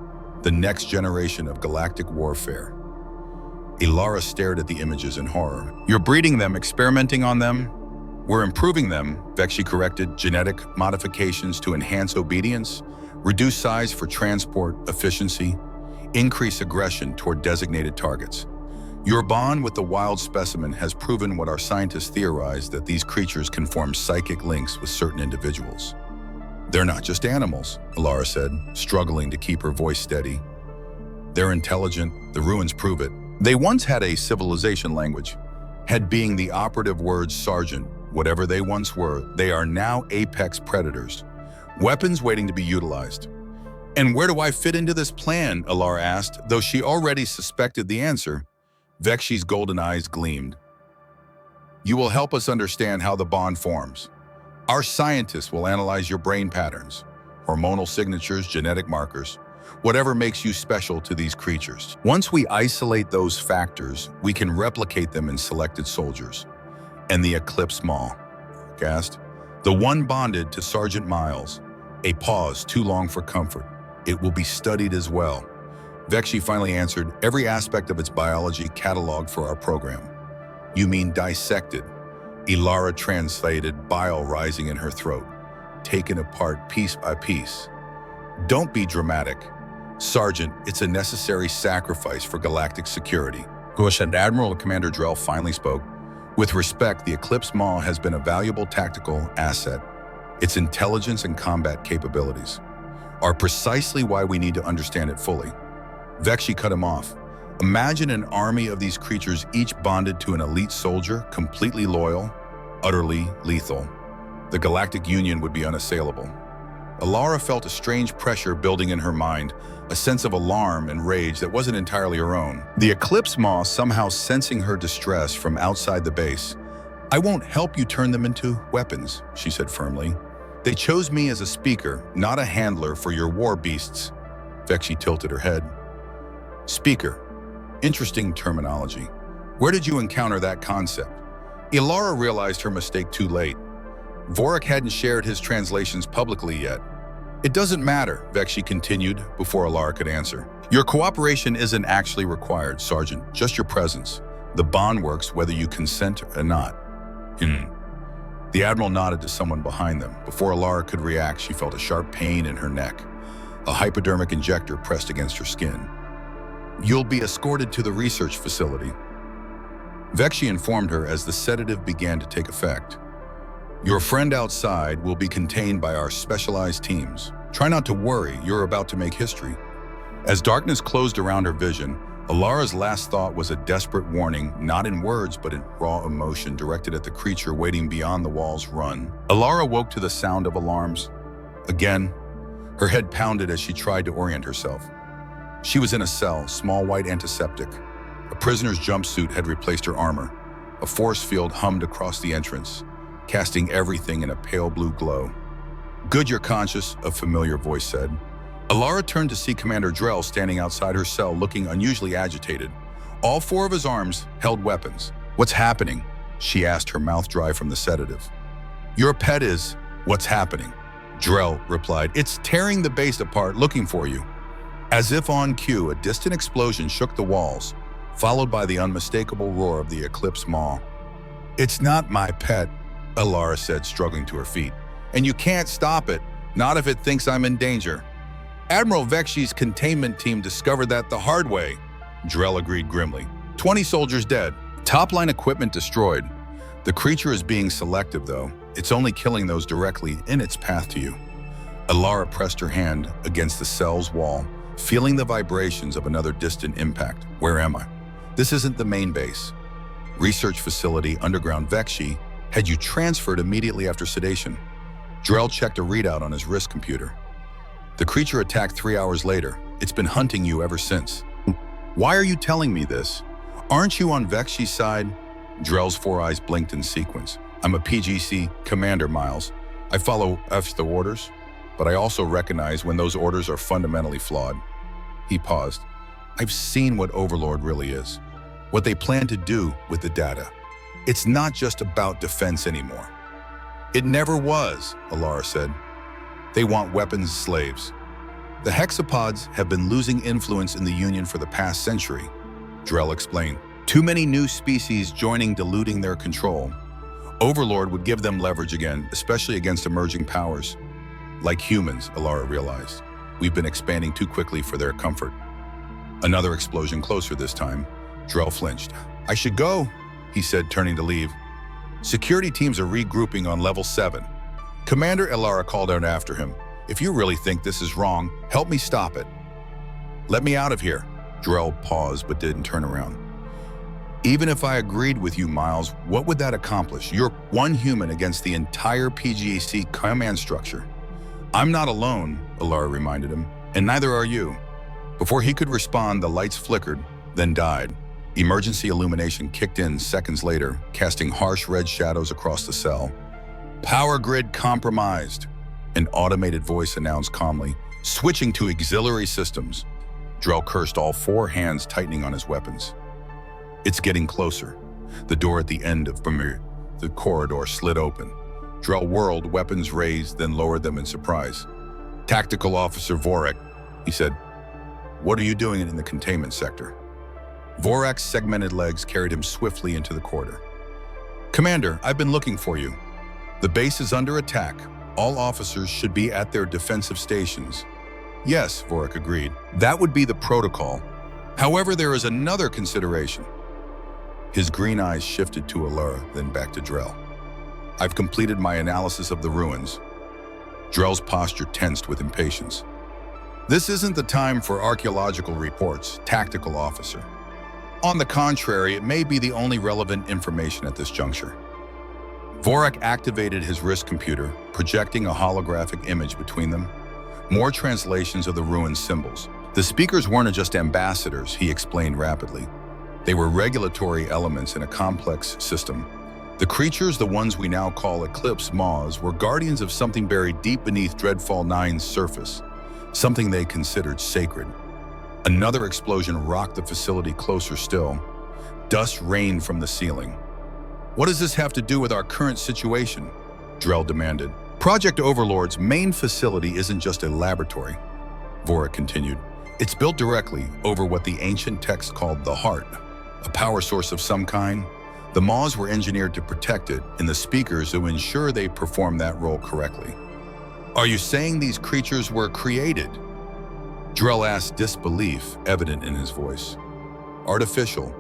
the next generation of galactic warfare. Elara stared at the images in horror. You're breeding them, experimenting on them? We're improving them, Vexi corrected, genetic modifications to enhance obedience, reduce size for transport efficiency, increase aggression toward designated targets. Your bond with the wild specimen has proven what our scientists theorized, that these creatures can form psychic links with certain individuals. They're not just animals, Elara said, struggling to keep her voice steady. They're intelligent, the ruins prove it. They once had a civilization language. Had being the operative word sergeant, whatever they once were, they are now apex predators. Weapons waiting to be utilized. And where do I fit into this plan, Elara asked, though she already suspected the answer. Vexi's golden eyes gleamed. You will help us understand how the bond forms. Our scientists will analyze your brain patterns, hormonal signatures, genetic markers, whatever makes you special to these creatures. Once we isolate those factors, we can replicate them in selected soldiers. And the Eclipse Maw, gasped. The one bonded to Sergeant Myles. A pause too long for comfort. It will be studied as well. Vexi finally answered, every aspect of its biology cataloged for our program. You mean dissected? Elara translated, bile rising in her throat. Taken apart piece by piece. Don't be dramatic. Sergeant, it's a necessary sacrifice for galactic security. Gush and Admiral Commander Drell finally spoke. With respect, the Eclipse Maw has been a valuable tactical asset. Its intelligence and combat capabilities are precisely why we need to understand it fully. Vexi cut him off. Imagine an army of these creatures, each bonded to an elite soldier, completely loyal, utterly lethal. The Galactic Union would be unassailable. Elara felt a strange pressure building in her mind, a sense of alarm and rage that wasn't entirely her own. The Eclipse Maw somehow sensing her distress from outside the base. I won't help you turn them into weapons, she said firmly. They chose me as a speaker, not a handler for your war beasts. Vexi tilted her head. Speaker. Interesting terminology. Where did you encounter that concept? Elara realized her mistake too late. Vorik hadn't shared his translations publicly yet. It doesn't matter, Vexi continued before Elara could answer. Your cooperation isn't actually required, Sergeant, just your presence. The bond works whether you consent or not. The Admiral nodded to someone behind them. Before Elara could react, she felt a sharp pain in her neck. A hypodermic injector pressed against her skin. You'll be escorted to the research facility. Vexi informed her as the sedative began to take effect. Your friend outside will be contained by our specialized teams. Try not to worry, you're about to make history. As darkness closed around her vision, Elara's last thought was a desperate warning, not in words but in raw emotion, directed at the creature waiting beyond the wall's run. Elara woke to the sound of alarms. Again, her head pounded as she tried to orient herself. She was in a cell, small white antiseptic. A prisoner's jumpsuit had replaced her armor. A force field hummed across the entrance, casting everything in a pale blue glow. "Good you're conscious," a familiar voice said. Elara turned to see Commander Drell standing outside her cell, looking unusually agitated. All four of his arms held weapons. "What's happening?" she asked, her mouth dry from the sedative. "Your pet is... What's happening?" Drell replied. "It's tearing the base apart, looking for you." As if on cue, a distant explosion shook the walls, followed by the unmistakable roar of the Eclipse Maw. "It's not my pet," Elara said, struggling to her feet. "And you can't stop it, not if it thinks I'm in danger." "Admiral Vekshi's containment team discovered that the hard way," Drell agreed grimly. 20 soldiers dead. Top-line equipment destroyed. The creature is being selective, though. It's only killing those directly in its path to you. Elara pressed her hand against the cell's wall, feeling the vibrations of another distant impact. "Where am I?" "This isn't the main base. Research facility, underground Vekshi, had you transferred immediately after sedation." Drell checked a readout on his wrist computer. "The creature attacked 3 hours later. It's been hunting you ever since." "Why are you telling me this? Aren't you on Vekshi's side?" Drell's four eyes blinked in sequence. "I'm a PGC Commander, Myles. I follow the orders, but I also recognize when those orders are fundamentally flawed." He paused. "I've seen what Overlord really is, what they plan to do with the data. It's not just about defense anymore." "It never was," Elara said. "They want weapons slaves. The hexapods have been losing influence in the Union for the past century," Drell explained. "Too many new species joining, diluting their control. Overlord would give them leverage again, especially against emerging powers. Like humans," Elara realized. "We've been expanding too quickly for their comfort." Another explosion closer this time. Drell flinched. "I should go," he said, turning to leave. "Security teams are regrouping on level 7. Commander," Elara called out after him, "if you really think this is wrong, help me stop it." "Let me out of here." Drell paused but didn't turn around. "Even if I agreed with you, Myles, what would that accomplish? You're one human against the entire PGC command structure." "I'm not alone," Elara reminded him, "and neither are you." Before he could respond, the lights flickered, then died. Emergency illumination kicked in seconds later, casting harsh red shadows across the cell. "Power grid compromised," an automated voice announced calmly, switching to auxiliary systems. Drell cursed, all four hands tightening on his weapons. "It's getting closer." The door at the end of the corridor slid open. Drell whirled, weapons raised, then lowered them in surprise. "Tactical Officer Vorak," he said. "What are you doing in the containment sector?" Vorak's segmented legs carried him swiftly into the corridor. "Commander, I've been looking for you. The base is under attack. All officers should be at their defensive stations." "Yes," Vorak agreed. "That would be the protocol. However, there is another consideration." His green eyes shifted to Elara, then back to Drell. "I've completed my analysis of the ruins." Drell's posture tensed with impatience. "This isn't the time for archaeological reports, Tactical Officer. On the contrary, it may be the only relevant information at this juncture." Vorak activated his wrist computer, projecting a holographic image between them. More translations of the ruins' symbols. The speakers weren't just ambassadors, he explained rapidly. They were regulatory elements in a complex system. The creatures, the ones we now call Eclipse Maws, were guardians of something buried deep beneath Dreadfall 9's surface, something they considered sacred. Another explosion rocked the facility closer still. Dust rained from the ceiling. "What does this have to do with our current situation?" Drell demanded. "Project Overlord's main facility isn't just a laboratory," Vorak continued. "It's built directly over what the ancient text called the Heart, a power source of some kind. The Maws were engineered to protect it, and the speakers to ensure they perform that role correctly." "Are you saying these creatures were created?" Drell asked, disbelief evident in his voice. "Artificial,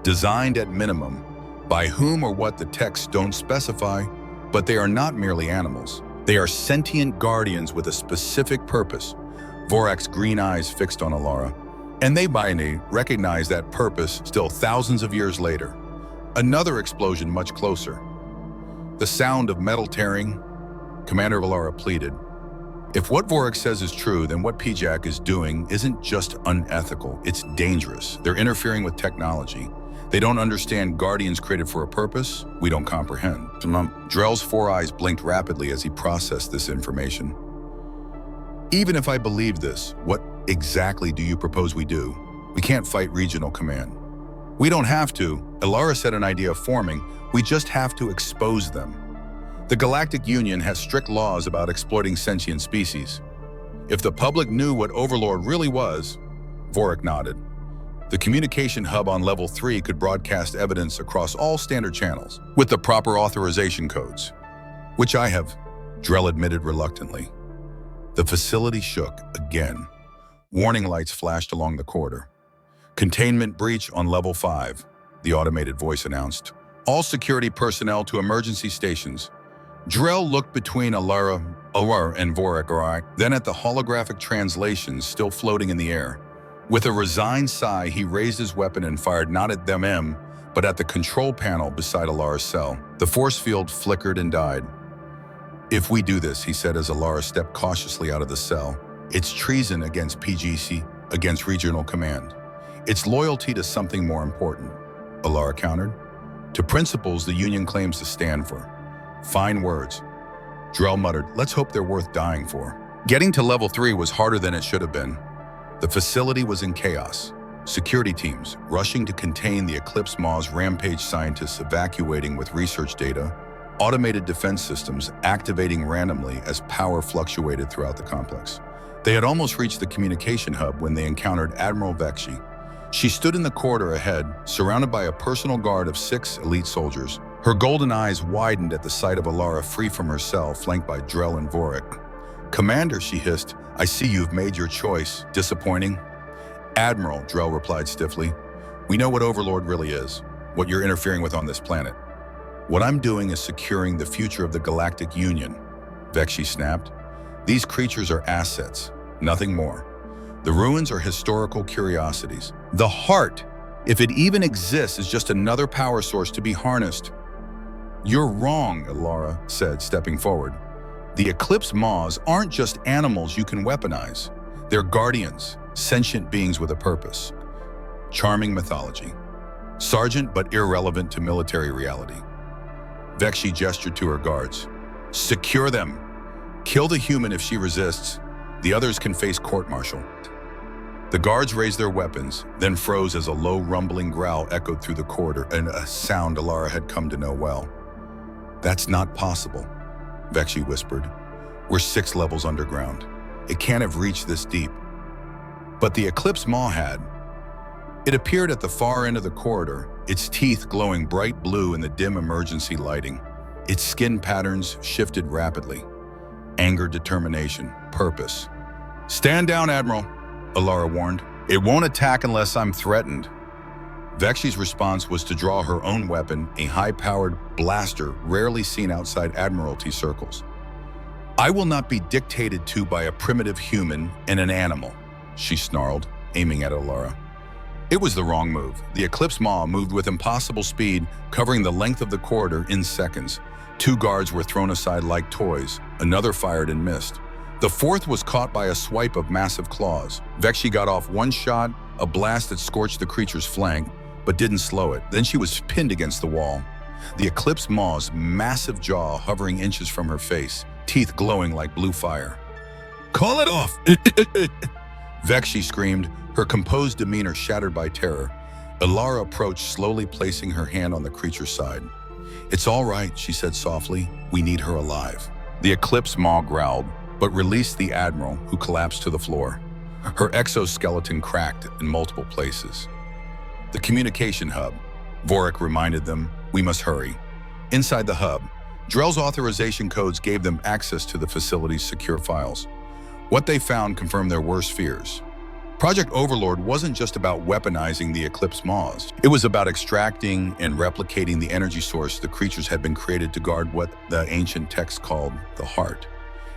designed at minimum, by whom or what the texts don't specify, but they are not merely animals. They are sentient guardians with a specific purpose." Vorak's green eyes fixed on Elara. And they finally recognized that purpose still thousands of years later. Another explosion much closer. The sound of metal tearing. Commander Elara pleaded, "If what Vorik says is true, then what PJAC is doing isn't just unethical, it's dangerous. They're interfering with technology. They don't understand Guardians created for a purpose we don't comprehend." Drell's 4 eyes blinked rapidly as he processed this information. "Even if I believe this, what exactly do you propose we do? We can't fight regional command." "We don't have to." Elara said an idea forming. "We just have to expose them. The Galactic Union has strict laws about exploiting sentient species. If the public knew what Overlord really was," Vorik nodded, "the communication hub on level 3 could broadcast evidence across all standard channels with the proper authorization codes." "Which I have," Drell admitted reluctantly. The facility shook again. Warning lights flashed along the corridor. "Containment breach on level 5, the automated voice announced. "All security personnel to emergency stations." Drell looked between Elara and Vorik, then at the holographic translations still floating in the air. With a resigned sigh, he raised his weapon and fired not at them, but at the control panel beside Elara's cell. The force field flickered and died. "If we do this," he said as Elara stepped cautiously out of the cell, "it's treason against PGC, against regional command. It's loyalty to something more important," Elara countered. "To principles the Union claims to stand for." "Fine words." Drell muttered, "Let's hope they're worth dying for." Getting to level 3 was harder than it should have been. The facility was in chaos. Security teams rushing to contain the Eclipse Maw's rampage scientists evacuating with research data, automated defense systems activating randomly as power fluctuated throughout the complex. They had almost reached the communication hub when they encountered Admiral Vexi. She stood in the corridor ahead, surrounded by a personal guard of 6 elite soldiers. Her golden eyes widened at the sight of Elara free from her cell, flanked by Drell and Vorik. "Commander," she hissed, "I see you've made your choice. Disappointing?" "Admiral," Drell replied stiffly, "we know what Overlord really is, what you're interfering with on this planet. What I'm doing is securing the future of the Galactic Union," Vexi snapped. "These creatures are assets, nothing more. The ruins are historical curiosities. The heart, if it even exists, is just another power source to be harnessed." "You're wrong," Elara said, stepping forward. "The Eclipse Maws aren't just animals you can weaponize. They're guardians, sentient beings with a purpose." Charming mythology. Sergeant, but irrelevant to military reality. Vexi gestured to her guards. "Secure them. Kill the human if she resists. The others can face court-martial." The guards raised their weapons, then froze as a low rumbling growl echoed through the corridor, and a sound Elara had come to know well. "That's not possible," Vexi whispered. "We're 6 levels underground. It can't have reached this deep." But the Eclipse Maw had. It appeared at the far end of the corridor, its teeth glowing bright blue in the dim emergency lighting. Its skin patterns shifted rapidly. Anger, determination, purpose. "Stand down, Admiral," Elara warned. "It won't attack unless I'm threatened." Vexi's response was to draw her own weapon, a high-powered blaster rarely seen outside Admiralty circles. "I will not be dictated to by a primitive human and an animal," she snarled, aiming at Elara. It was the wrong move. The Eclipse Maw moved with impossible speed, covering the length of the corridor in seconds. 2 guards were thrown aside like toys. Another fired and missed. The 4th was caught by a swipe of massive claws. Vexi got off 1 shot, a blast that scorched the creature's flank, but didn't slow it. Then she was pinned against the wall. The Eclipse Maw's massive jaw hovering inches from her face, teeth glowing like blue fire. "Call it off!" Vexi screamed, her composed demeanor shattered by terror. Elara approached, slowly placing her hand on the creature's side. "It's all right," she said softly. "We need her alive." The Eclipse Maw growled, but released the Admiral, who collapsed to the floor. Her exoskeleton cracked in multiple places. "The communication hub," Vorik reminded them. "We must hurry." Inside the hub, Drell's authorization codes gave them access to the facility's secure files. What they found confirmed their worst fears. Project Overlord wasn't just about weaponizing the Eclipse Maws. It was about extracting and replicating the energy source the creatures had been created to guard, what the ancient text called the heart.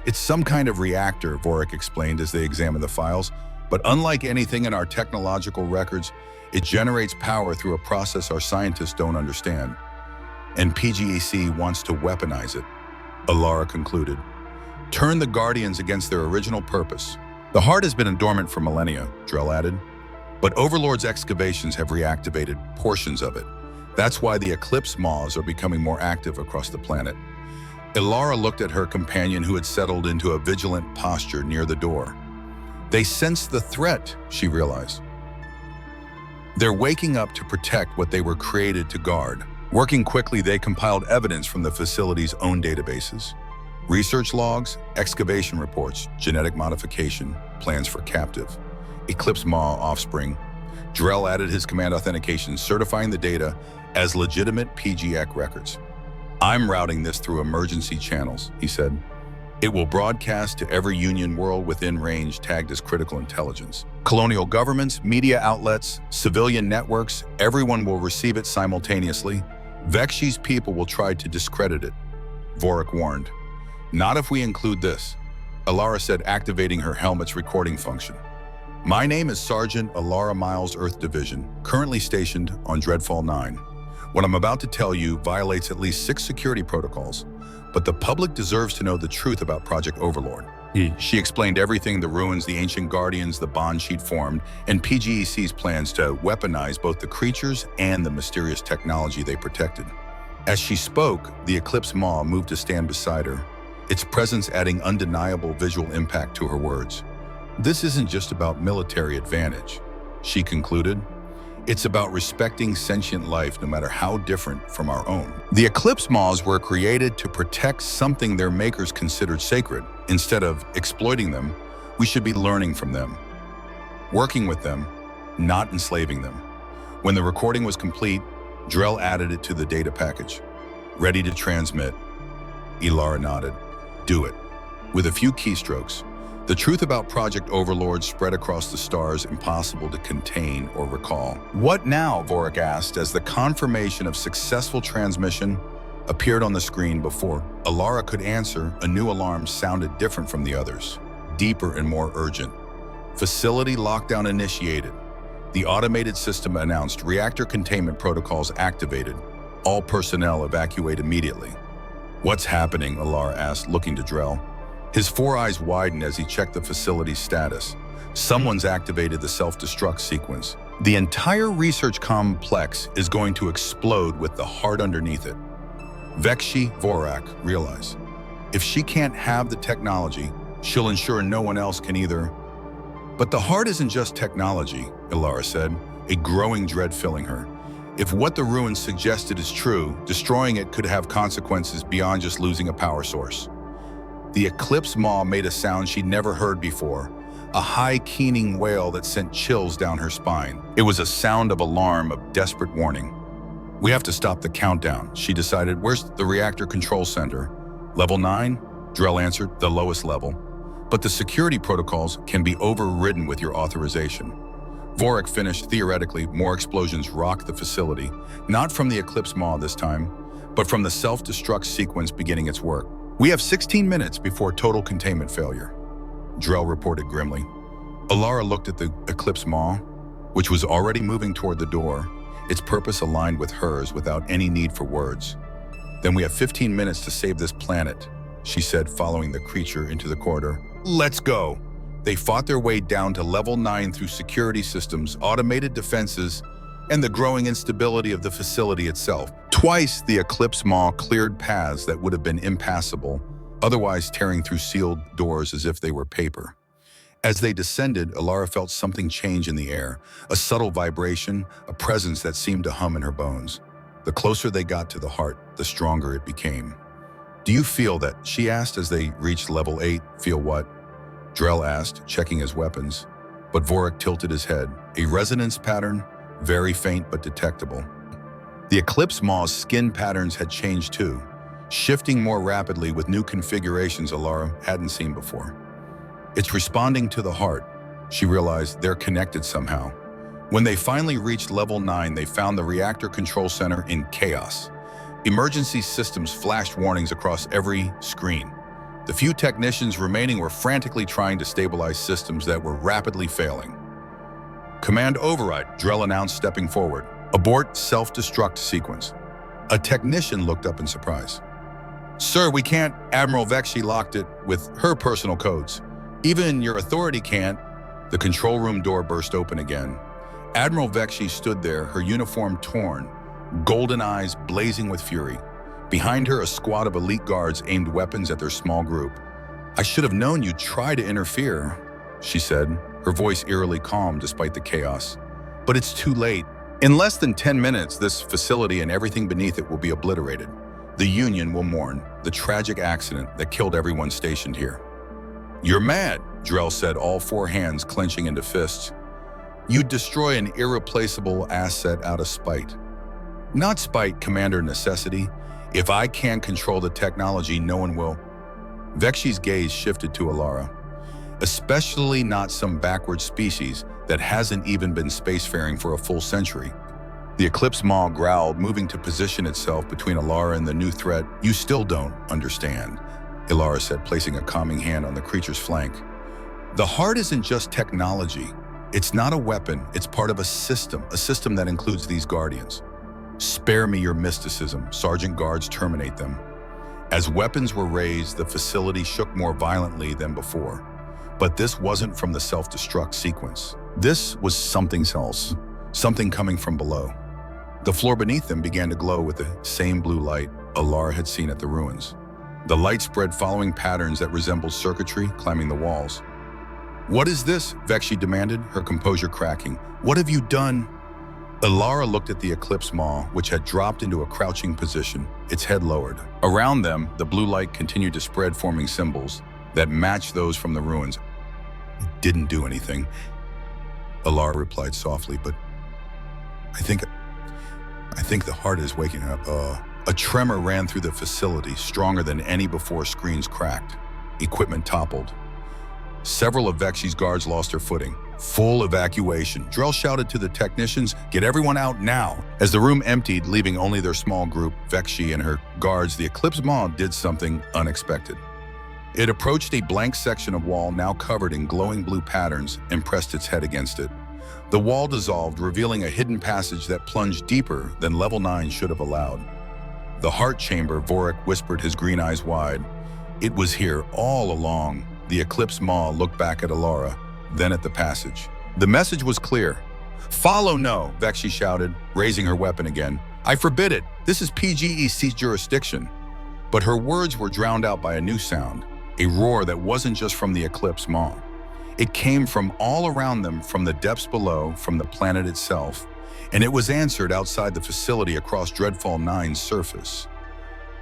"It's some kind of reactor," Vorik explained as they examined the files. But unlike anything in our technological records, it generates power through a process our scientists don't understand. And PGEC wants to weaponize it, Elara concluded. Turn the Guardians against their original purpose. The heart has been dormant for millennia, Drell added. But Overlord's excavations have reactivated portions of it. That's why the Eclipse Maws are becoming more active across the planet. Elara looked at her companion, who had settled into a vigilant posture near the door. They sense the threat, she realized. They're waking up to protect what they were created to guard. Working quickly, they compiled evidence from the facility's own databases. Research logs, excavation reports, genetic modification, plans for captive, Eclipse Maw offspring. Drell added his command authentication, certifying the data as legitimate PGEC records. I'm routing this through emergency channels, he said. It will broadcast to every Union world within range tagged as critical intelligence. Colonial governments, media outlets, civilian networks, everyone will receive it simultaneously. Vekshi's people will try to discredit it, Vorik warned. Not if we include this, Elara said, activating her helmet's recording function. My name is Sergeant Elara Myles, Earth Division, currently stationed on Dreadfall 9. What I'm about to tell you violates at least 6 security protocols, but the public deserves to know the truth about Project Overlord. She explained everything: the ruins, the ancient guardians, the bond sheet formed, and PGEC's plans to weaponize both the creatures and the mysterious technology they protected. As she spoke, the Eclipse Maw moved to stand beside her, its presence adding undeniable visual impact to her words. This isn't just about military advantage, she concluded. It's about respecting sentient life, no matter how different from our own. The Eclipse Maws were created to protect something their makers considered sacred. Instead of exploiting them, we should be learning from them, working with them, not enslaving them. When the recording was complete, Drell added it to the data package. Ready to transmit. Elara nodded. Do it. With a few keystrokes, the truth about Project Overlord spread across the stars, impossible to contain or recall. What now? Vorik asked as the confirmation of successful transmission appeared on the screen. Before Elara could answer, a new alarm sounded different from the others, deeper and more urgent. Facility lockdown initiated. The automated system announced reactor containment protocols activated. All personnel evacuate immediately. What's happening? Elara asked, looking to Drell. His 4 eyes widened as he checked the facility's status. Someone's activated the self-destruct sequence. The entire research complex is going to explode with the heart underneath it. Vekshi Vorak realized, if she can't have the technology, she'll ensure no one else can either. But the heart isn't just technology, Elara said, a growing dread filling her. If what the ruins suggested is true, destroying it could have consequences beyond just losing a power source. The Eclipse Maw made a sound she'd never heard before, a high, keening wail that sent chills down her spine. It was a sound of alarm, of desperate warning. We have to stop the countdown, she decided. Where's the reactor control center? Level 9? Drell answered, the lowest level. But the security protocols can be overridden with your authorization. Vorik finished. Theoretically, more explosions rocked the facility, not from the Eclipse Maw this time, but from the self-destruct sequence beginning its work. We have 16 minutes before total containment failure, Drell reported grimly. Elara looked at the Eclipse Maw, which was already moving toward the door, its purpose aligned with hers without any need for words. Then we have 15 minutes to save this planet, she said, following the creature into the corridor. Let's go. They fought their way down to level 9 through security systems, automated defenses, and the growing instability of the facility itself. Twice, the Eclipse Maw cleared paths that would have been impassable, otherwise tearing through sealed doors as if they were paper. As they descended, Elara felt something change in the air, a subtle vibration, a presence that seemed to hum in her bones. The closer they got to the heart, the stronger it became. Do you feel that? She asked as they reached level 8. Feel what? Drell asked, checking his weapons. But Vorik tilted his head. A resonance pattern, very faint but detectable. The Eclipse Maw's skin patterns had changed too, shifting more rapidly with new configurations Elara hadn't seen before. It's responding to the heart. She realized they're connected somehow. When they finally reached level 9, they found the reactor control center in chaos. Emergency systems flashed warnings across every screen. The few technicians remaining were frantically trying to stabilize systems that were rapidly failing. "Command override," Drell announced, stepping forward. "Abort self-destruct sequence." A technician looked up in surprise. "Sir, we can't." Admiral Vexy locked it with her personal codes. "Even your authority can't." The control room door burst open again. Admiral Vexy stood there, her uniform torn, golden eyes blazing with fury. Behind her, a squad of elite guards aimed weapons at their small group. "I should have known you'd try to interfere," she said, her voice eerily calm despite the chaos. "But it's too late. In less than 10 minutes, this facility and everything beneath it will be obliterated. The Union will mourn the tragic accident that killed everyone stationed here." "You're mad," Drell said, all four hands clenching into fists. "You'd destroy an irreplaceable asset out of spite." "Not spite, Commander, necessity. If I can't control the technology, no one will." Vexy's gaze shifted to Elara. "Especially not some backward species that hasn't even been spacefaring for a full century." The Eclipse Maw growled, moving to position itself between Elara and the new threat. "You still don't understand," Elara said, placing a calming hand on the creature's flank. "The heart isn't just technology. It's not a weapon, it's part of a system that includes these guardians." "Spare me your mysticism," Sergeant Guards terminate them. As weapons were raised, the facility shook more violently than before. But this wasn't from the self-destruct sequence. This was something else, something coming from below. The floor beneath them began to glow with the same blue light Elara had seen at the ruins. The light spread following patterns that resembled circuitry climbing the walls. "What is this?" Vexy demanded, her composure cracking. "What have you done?" Elara looked at the Eclipse Maw, which had dropped into a crouching position, its head lowered. Around them, the blue light continued to spread, forming symbols that matched those from the ruins. "Didn't do anything," Elara replied softly, "but I think the heart is waking up." A tremor ran through the facility, stronger than any before. Screens cracked. Equipment toppled. Several of Vexy's guards lost their footing. "Full evacuation," Drell shouted to the technicians. "Get everyone out now." As the room emptied, leaving only their small group, Vexy and her guards, the Eclipse Maw did something unexpected. It approached a blank section of wall now covered in glowing blue patterns and pressed its head against it. The wall dissolved, revealing a hidden passage that plunged deeper than level 9 should have allowed. "The heart chamber," Vorik whispered, his green eyes wide. "It was here all along." The Eclipse Maw looked back at Elara, then at the passage. The message was clear. "Follow no," Vexy shouted, raising her weapon again. "I forbid it. This is PGEC's jurisdiction." But her words were drowned out by a new sound, a roar that wasn't just from the Eclipse Maw. It came from all around them, from the depths below, from the planet itself, and it was answered outside the facility across Dreadfall 9's surface.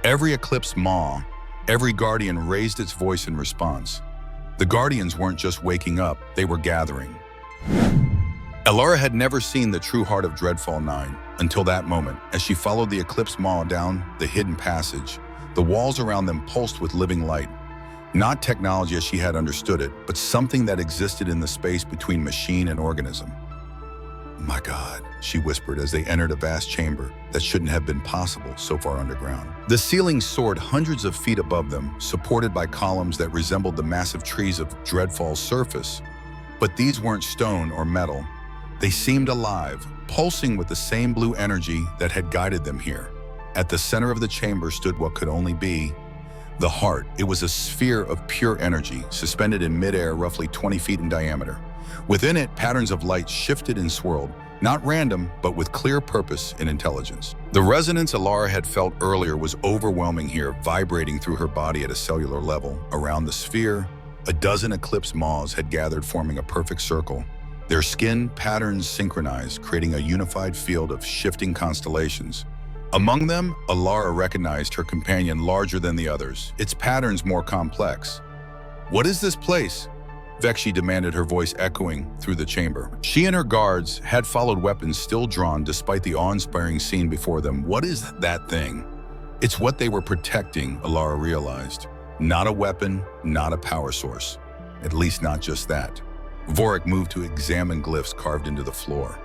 Every Eclipse Maw, every Guardian raised its voice in response. The Guardians weren't just waking up, they were gathering. Elara had never seen the true heart of Dreadfall 9 until that moment. As she followed the Eclipse Maw down the hidden passage, the walls around them pulsed with living light. Not technology as she had understood it, but something that existed in the space between machine and organism. "My God," she whispered as they entered a vast chamber that shouldn't have been possible so far underground. The ceiling soared hundreds of feet above them, supported by columns that resembled the massive trees of Dreadfall's surface. But these weren't stone or metal. They seemed alive, pulsing with the same blue energy that had guided them here. At the center of the chamber stood what could only be the heart. It was a sphere of pure energy, suspended in midair, roughly 20 feet in diameter. Within it, patterns of light shifted and swirled, not random, but with clear purpose and intelligence. The resonance Elara had felt earlier was overwhelming here, vibrating through her body at a cellular level. Around the sphere, a dozen Eclipse Maws had gathered, forming a perfect circle. Their skin patterns synchronized, creating a unified field of shifting constellations. Among them, Elara recognized her companion, larger than the others, its patterns more complex. "What is this place?" Vexy demanded, her voice echoing through the chamber. She and her guards had followed, weapons still drawn despite the awe-inspiring scene before them. "What is that thing?" It's what they were protecting, Elara realized. Not a weapon, not a power source. At least not just that. Vorik moved to examine glyphs carved into the floor.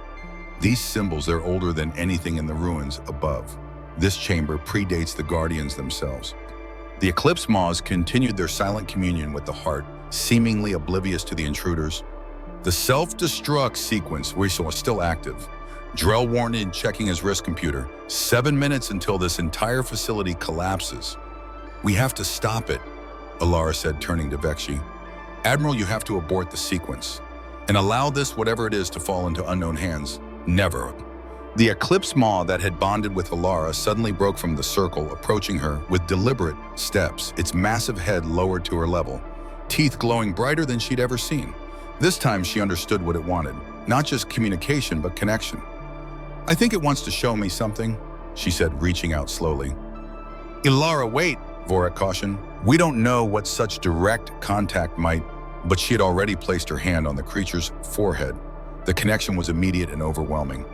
These symbols, they're older than anything in the ruins above. This chamber predates the Guardians themselves. The Eclipse Maws continued their silent communion with the heart, seemingly oblivious to the intruders. The self-destruct sequence was still active. Drell warned in checking his wrist computer, 7 minutes until this entire facility collapses. "We have to stop it," Elara said, turning to Vexi. "Admiral, you have to abort the sequence and allow this, whatever it is, to fall into unknown hands. Never." The Eclipse Maw that had bonded with Elara suddenly broke from the circle, approaching her with deliberate steps, its massive head lowered to her level, teeth glowing brighter than she'd ever seen. This time she understood what it wanted, not just communication, but connection. "I think it wants to show me something," she said, reaching out slowly. "Elara, wait," Vorak cautioned. "We don't know what such direct contact might," but she had already placed her hand on the creature's forehead. The connection was immediate and overwhelming.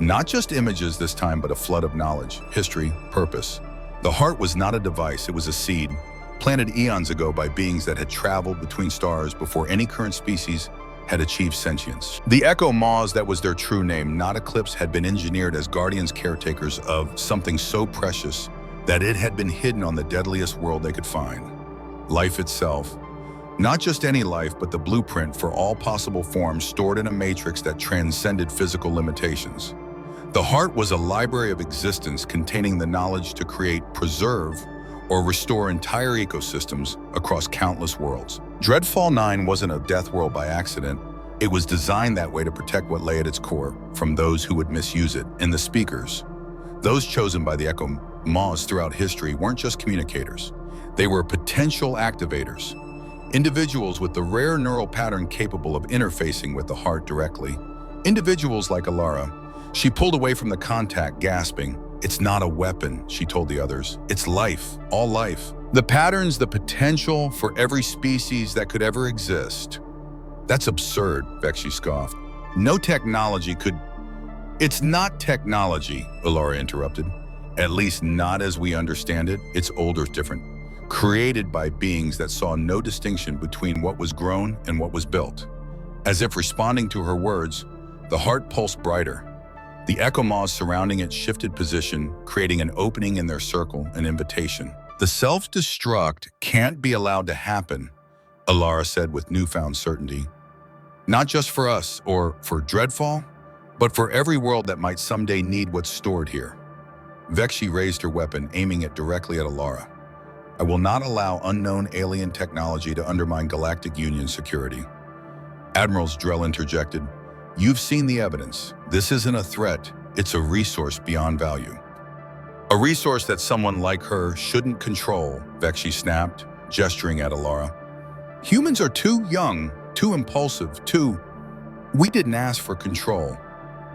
Not just images this time, but a flood of knowledge, history, purpose. The heart was not a device, it was a seed, planted eons ago by beings that had traveled between stars before any current species had achieved sentience. The Echo Maws, that was their true name, not Eclipse, had been engineered as guardians, caretakers of something so precious that it had been hidden on the deadliest world they could find. Life itself. Not just any life, but the blueprint for all possible forms stored in a matrix that transcended physical limitations. The heart was a library of existence containing the knowledge to create, preserve, or restore entire ecosystems across countless worlds. Dreadfall 9 wasn't a death world by accident. It was designed that way to protect what lay at its core from those who would misuse it. And the speakers, those chosen by the Echo Maws throughout history, weren't just communicators. They were potential activators. Individuals with the rare neural pattern capable of interfacing with the heart directly. Individuals like Elara. She pulled away from the contact, gasping. "It's not a weapon," she told the others. "It's life, all life. The patterns, the potential for every species that could ever exist." "That's absurd," Vexi scoffed. "No technology could—" "It's not technology," Elara interrupted. "At least not as we understand it. It's older, different. Created by beings that saw no distinction between what was grown and what was built." As if responding to her words, the heart pulsed brighter. The Echo Maws surrounding it shifted position, creating an opening in their circle, an invitation. "The self-destruct can't be allowed to happen," Elara said with newfound certainty. "Not just for us or for Dreadfall, but for every world that might someday need what's stored here." Vexi raised her weapon, aiming it directly at Elara. "I will not allow unknown alien technology to undermine Galactic Union security." Admiral Drell interjected. "You've seen the evidence. This isn't a threat, it's a resource beyond value." "A resource that someone like her shouldn't control," Vexi snapped, gesturing at Elara. "Humans are too young, too impulsive, too—" "We didn't ask for control,"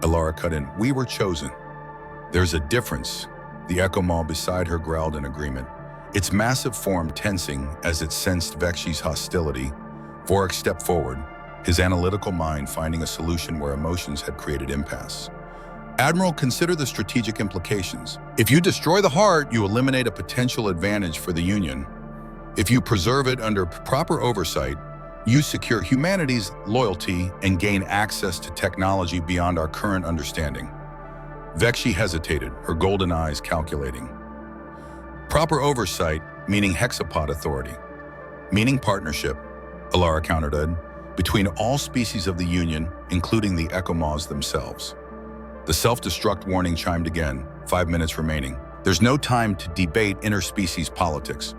Elara cut in. "We were chosen." "There's a difference," the Echo Maw beside her growled in agreement, its massive form tensing as it sensed Vexi's hostility. Vorak stepped forward, his analytical mind finding a solution where emotions had created impasse. "Admiral, consider the strategic implications. If you destroy the heart, you eliminate a potential advantage for the Union. If you preserve it under proper oversight, you secure humanity's loyalty and gain access to technology beyond our current understanding." Vexi hesitated, her golden eyes calculating. "Proper oversight, meaning hexapod authority. Meaning partnership," Elara countered, "between all species of the Union, including the Echo Maws themselves." The self-destruct warning chimed again, 5 minutes remaining. "There's no time to debate interspecies politics,"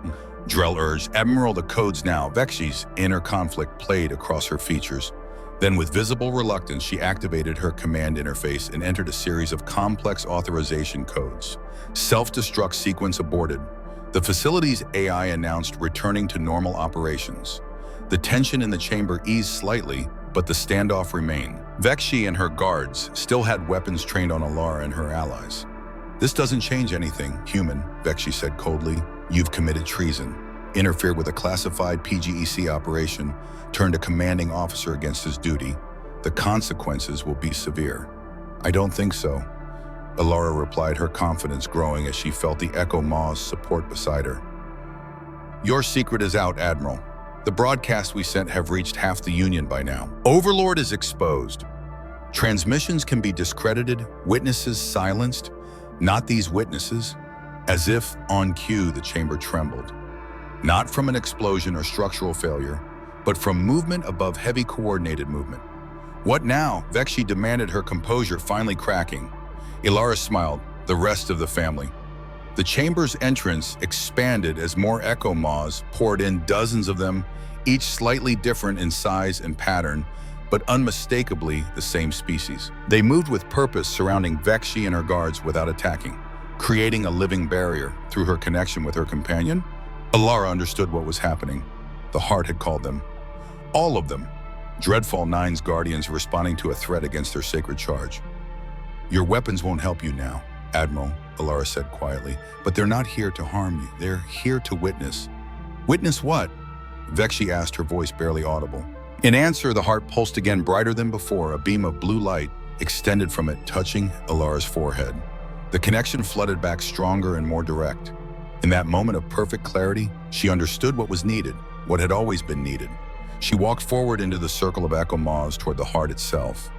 Drell urged. "Admiral, the codes now." Vexi's inner conflict played across her features. Then with visible reluctance, she activated her command interface and entered a series of complex authorization codes. Self-destruct sequence aborted. The facility's AI announced returning to normal operations. The tension in the chamber eased slightly, but the standoff remained. Vexi and her guards still had weapons trained on Elara and her allies. "This doesn't change anything, human," Vexi said coldly. "You've committed treason. Interfered with a classified PGEC operation, turned a commanding officer against his duty. The consequences will be severe." "I don't think so," Elara replied, her confidence growing as she felt the Echo Maw's support beside her. "Your secret is out, Admiral. The broadcasts we sent have reached half the Union by now. Overlord is exposed. Transmissions can be discredited, witnesses silenced. Not these witnesses." As if on cue, the chamber trembled. not from an explosion or structural failure, but from movement above heavy coordinated movement. What now? Vexi demanded, her composure finally cracking. Elara smiled, the rest of the family. The chamber's entrance expanded as more echo maws poured in, dozens of them, each slightly different in size and pattern, but unmistakably the same species. They moved with purpose, surrounding Vexi and her guards without attacking, creating a living barrier. Through her connection with her companion, Elara understood what was happening. The heart had called them. All of them. Dreadfall 9's guardians responding to a threat against their sacred charge. "Your weapons won't help you now, Admiral," Elara said quietly, "but they're not here to harm you. They're here to witness." "Witness what?" Vexi asked, her voice barely audible. In answer, the heart pulsed again, brighter than before. A beam of blue light extended from it, touching Elara's forehead. The connection flooded back, stronger and more direct. In that moment of perfect clarity, she understood what was needed, what had always been needed. She walked forward into the circle of echo maws toward the heart itself.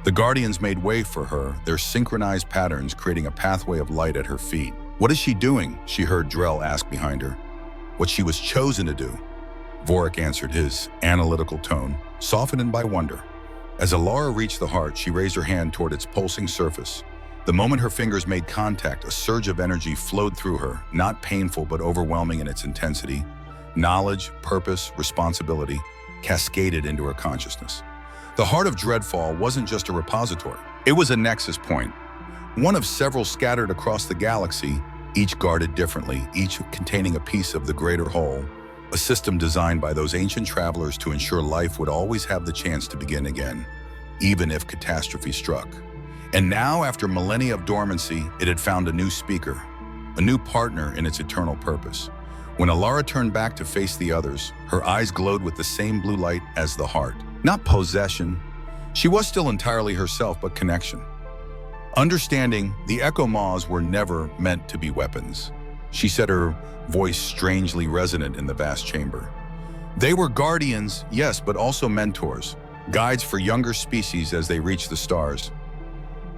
The guardians made way for her, their synchronized patterns creating a pathway of light at her feet. "What is she doing?" she heard Drell ask behind her. "What she was chosen to do," Vorik answered, his analytical tone softened by wonder. As Elara reached the heart, she raised her hand toward its pulsing surface. The moment her fingers made contact, a surge of energy flowed through her, not painful but overwhelming in its intensity. Knowledge, purpose, responsibility cascaded into her consciousness. The heart of Dreadfall wasn't just a repository. It was a nexus point, one of several scattered across the galaxy, each guarded differently, each containing a piece of the greater whole, a system designed by those ancient travelers to ensure life would always have the chance to begin again, even if catastrophe struck. And now, after millennia of dormancy, it had found a new speaker, a new partner in its eternal purpose. When Elara turned back to face the others, her eyes glowed with the same blue light as the heart. Not possession. She was still entirely herself, but connection. Understanding, the echo maws were never meant to be weapons. She said, her voice strangely resonant in the vast chamber. They were guardians, yes, but also mentors, guides for younger species as they reached the stars.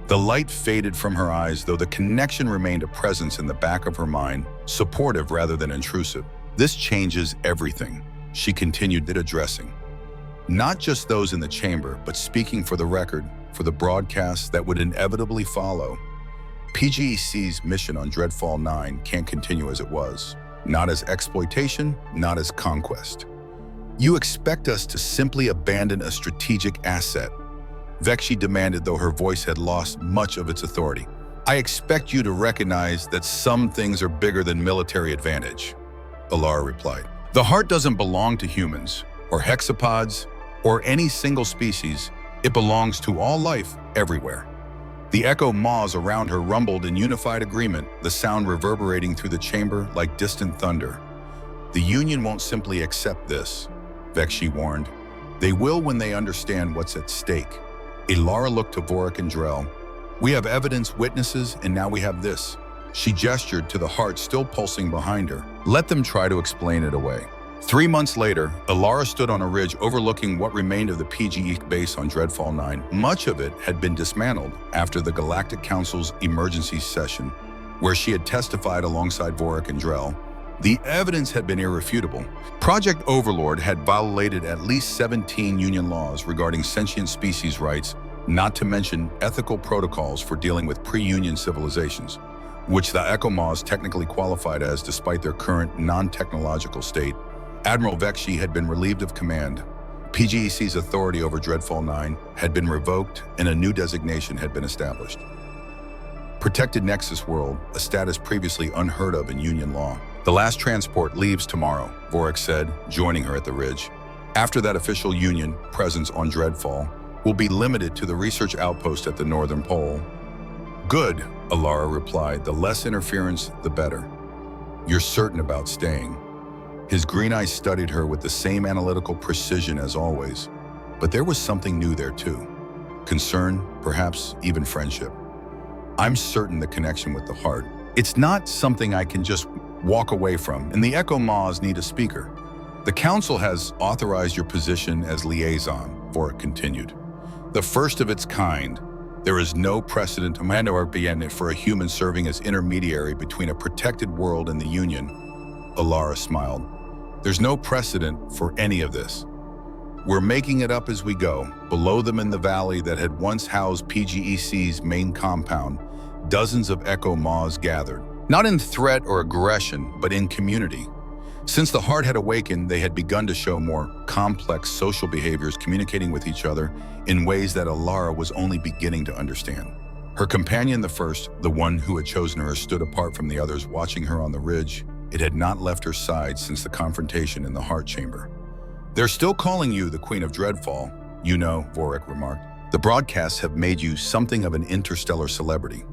The light faded from her eyes, though the connection remained a presence in the back of her mind, supportive rather than intrusive. "This changes everything," she continued, addressing not just those in the chamber, but speaking for the record, for the broadcasts that would inevitably follow. PGEC's mission on Dreadfall 9 can't continue as it was. Not as exploitation, not as conquest. "You expect us to simply abandon a strategic asset?" Vexi demanded, though her voice had lost much of its authority. "I expect you to recognize that some things are bigger than military advantage," Elara replied. "The heart doesn't belong to humans, or hexapods, or any single species. It belongs to all life, everywhere." The echo maws around her rumbled in unified agreement, the sound reverberating through the chamber like distant thunder. "The Union won't simply accept this," Vexi warned. "They will when they understand what's at stake." Elara looked to Vorik and Drell. "We have evidence, witnesses, and now we have this." She gestured to the heart still pulsing behind her. "Let them try to explain it away." 3 months later, Elara stood on a ridge overlooking what remained of the PGE base on Dreadfall 9. Much of it had been dismantled after the Galactic Council's emergency session, where she had testified alongside Vorik and Drell. The evidence had been irrefutable. Project Overlord had violated at least 17 Union laws regarding sentient species rights, not to mention ethical protocols for dealing with pre-Union civilizations, which the Echo Maws technically qualified as despite their current non-technological state. Admiral Vexi had been relieved of command. PGEC's authority over Dreadfall 9 had been revoked and a new designation had been established. Protected Nexus World, a status previously unheard of in Union law. "The last transport leaves tomorrow," Vorik said, joining her at the ridge. "After that, official Union presence on Dreadfall will be limited to the research outpost at the Northern Pole." "Good," Elara replied. "The less interference, the better. You're certain about staying?" His green eyes studied her with the same analytical precision as always. But there was something new there too. Concern, perhaps even friendship. "I'm certain the connection with the heart. It's not something I can just walk away from, and the Echo Maws need a speaker. The Council has authorized your position as liaison," Vorik continued. "The first of its kind. There is no precedent for a human serving as intermediary between a protected world and the Union." Elara smiled. There's no precedent for any of this. We're making it up as we go. Below them in the valley that had once housed PGEC's main compound, dozens of Echo Maws gathered. Not in threat or aggression, but in community. Since the heart had awakened, they had begun to show more complex social behaviors, communicating with each other in ways that Elara was only beginning to understand. Her companion, the first, the one who had chosen her, stood apart from the others, watching her on the ridge. It had not left her side since the confrontation in the heart chamber. "They're still calling you the Queen of Dreadfall, you know," Vorik remarked. "The broadcasts have made you something of an interstellar celebrity."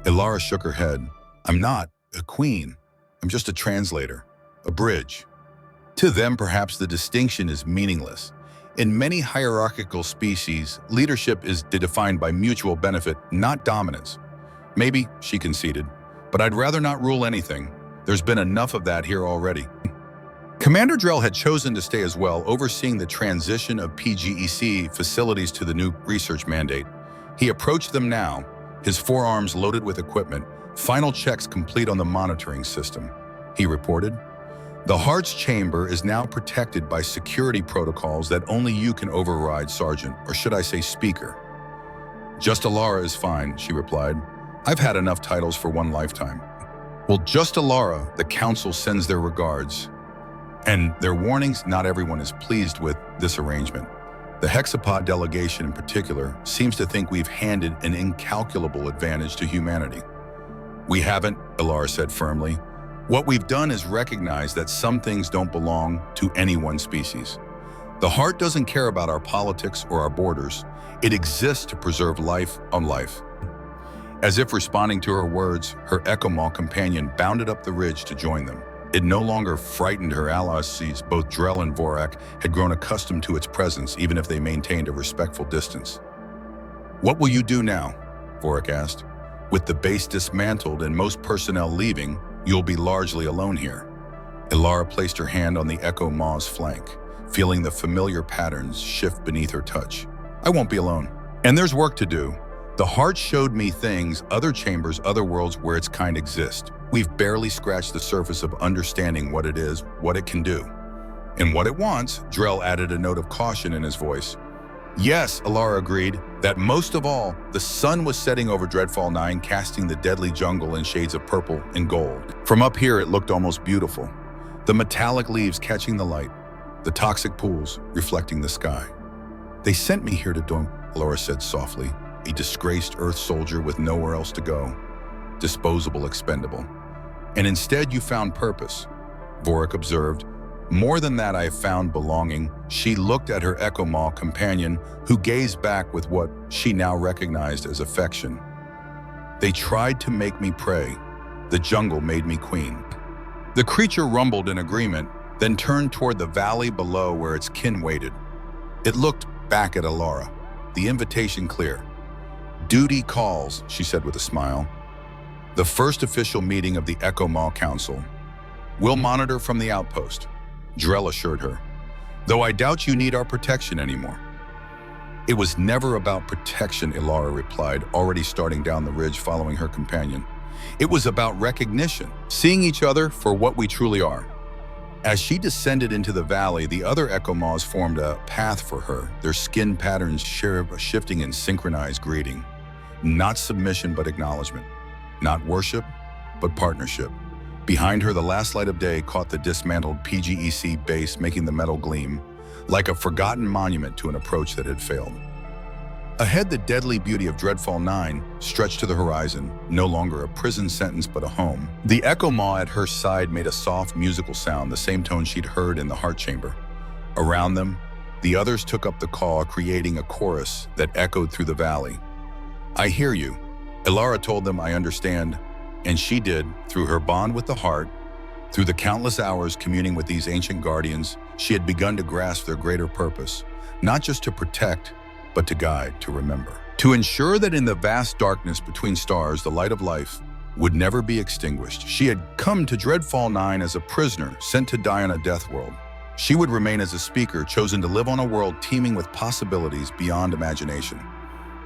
Elara shook her head. "I'm not a queen. I'm just a translator, a bridge." To them, perhaps the distinction is meaningless. In many hierarchical species, leadership is defined by mutual benefit, not dominance. "Maybe," she conceded, "but I'd rather not rule anything. There's been enough of that here already." Commander Drell had chosen to stay as well, overseeing the transition of PGEC facilities to the new research mandate. He approached them now, his forearms loaded with equipment, final checks complete on the monitoring system. He reported, "The Heart's chamber is now protected by security protocols that only you can override, Sergeant, or should I say Speaker." "Just Elara is fine," she replied. "I've had enough titles for one lifetime." "Well, just Elara, the Council sends their regards. And their warnings, not everyone is pleased with this arrangement. The Hexapod delegation in particular seems to think we've handed an incalculable advantage to humanity." "We haven't," Elara said firmly. "What we've done is recognize that some things don't belong to any one species. The Heart doesn't care about our politics or our borders. It exists to preserve life on life." As if responding to her words, her Echo Maw companion bounded up the ridge to join them. It no longer frightened her allies. Both Drell and Vorik had grown accustomed to its presence, even if they maintained a respectful distance. "What will you do now?" Vorik asked. "With the base dismantled and most personnel leaving, you'll be largely alone here." Elara placed her hand on the Echo Maw's flank, feeling the familiar patterns shift beneath her touch. "I won't be alone. And there's work to do. The Heart showed me things, other chambers, other worlds where its kind exist. We've barely scratched the surface of understanding what it is, what it can do. And what it wants," Drell added a note of caution in his voice. "Yes," Elara agreed, "that most of all, the sun was setting over Dreadfall 9, casting the deadly jungle in shades of purple and gold. From up here, it looked almost beautiful. The metallic leaves catching the light, the toxic pools reflecting the sky. They sent me here to do," Elara said softly. "A disgraced Earth soldier with nowhere else to go. Disposable, expendable. And instead you found purpose," Vorik observed. "More than that, I have found belonging." She looked at her Echo Maw companion, who gazed back with what she now recognized as affection. "They tried to make me prey. The jungle made me queen." The creature rumbled in agreement, then turned toward the valley below where its kin waited. It looked back at Elara, the invitation clear. "Duty calls," she said with a smile. "The first official meeting of the Echo Maw Council. We'll monitor from the outpost," Drell assured her. "Though I doubt you need our protection anymore." "It was never about protection," Elara replied, already starting down the ridge following her companion. "It was about recognition, seeing each other for what we truly are." As she descended into the valley, the other Echo Maws formed a path for her, their skin patterns shifting in synchronized greeting. Not submission, but acknowledgement. Not worship, but partnership. Behind her, the last light of day caught the dismantled PGEC base, making the metal gleam, like a forgotten monument to an approach that had failed. Ahead, the deadly beauty of Dreadfall 9 stretched to the horizon, no longer a prison sentence but a home. The Echo Maw at her side made a soft musical sound, the same tone she'd heard in the heart chamber. Around them, the others took up the call, creating a chorus that echoed through the valley. "I hear you." Elara told them, "I understand." And she did, through her bond with the heart. Through the countless hours communing with these ancient guardians, she had begun to grasp their greater purpose, not just to protect, but to guide, to remember. To ensure that in the vast darkness between stars, the light of life would never be extinguished. She had come to Dreadfall 9 as a prisoner, sent to die on a death world. She would remain as a speaker, chosen to live on a world teeming with possibilities beyond imagination.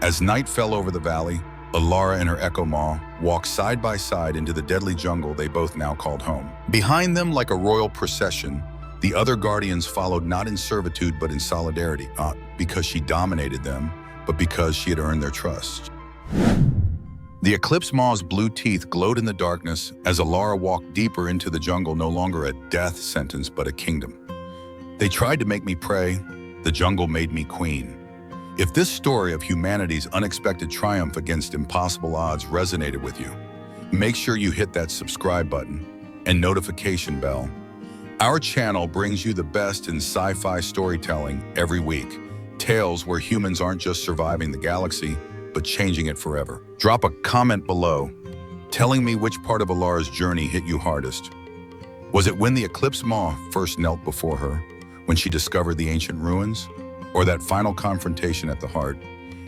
As night fell over the valley, Elara and her Echo Maw walked side by side into the deadly jungle they both now called home. Behind them, like a royal procession, The other guardians followed not in servitude but in solidarity, not because she dominated them, but because she had earned their trust. The Eclipse Maw's blue teeth glowed in the darkness as Elara walked deeper into the jungle, no longer a death sentence but a kingdom. They tried to make me pray, the jungle made me queen. If this story of humanity's unexpected triumph against impossible odds resonated with you, make sure you hit that subscribe button and notification bell. Our channel brings you the best in sci-fi storytelling every week. Tales where humans aren't just surviving the galaxy, but changing it forever. Drop a comment below, telling me which part of Elara's journey hit you hardest. Was it when the Eclipse Maw first knelt before her, when she discovered the ancient ruins, or that final confrontation at the heart?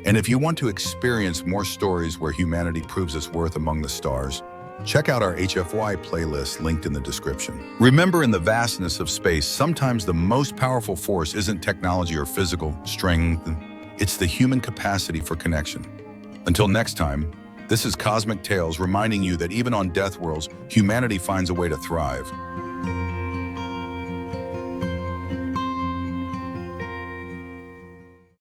And if you want to experience more stories where humanity proves its worth among the stars, check out our HFY playlist linked in the description. Remember, in the vastness of space, sometimes the most powerful force isn't technology or physical strength, it's the human capacity for connection. Until next time, this is Cosmic Tales reminding you that even on Deathworlds, humanity finds a way to thrive.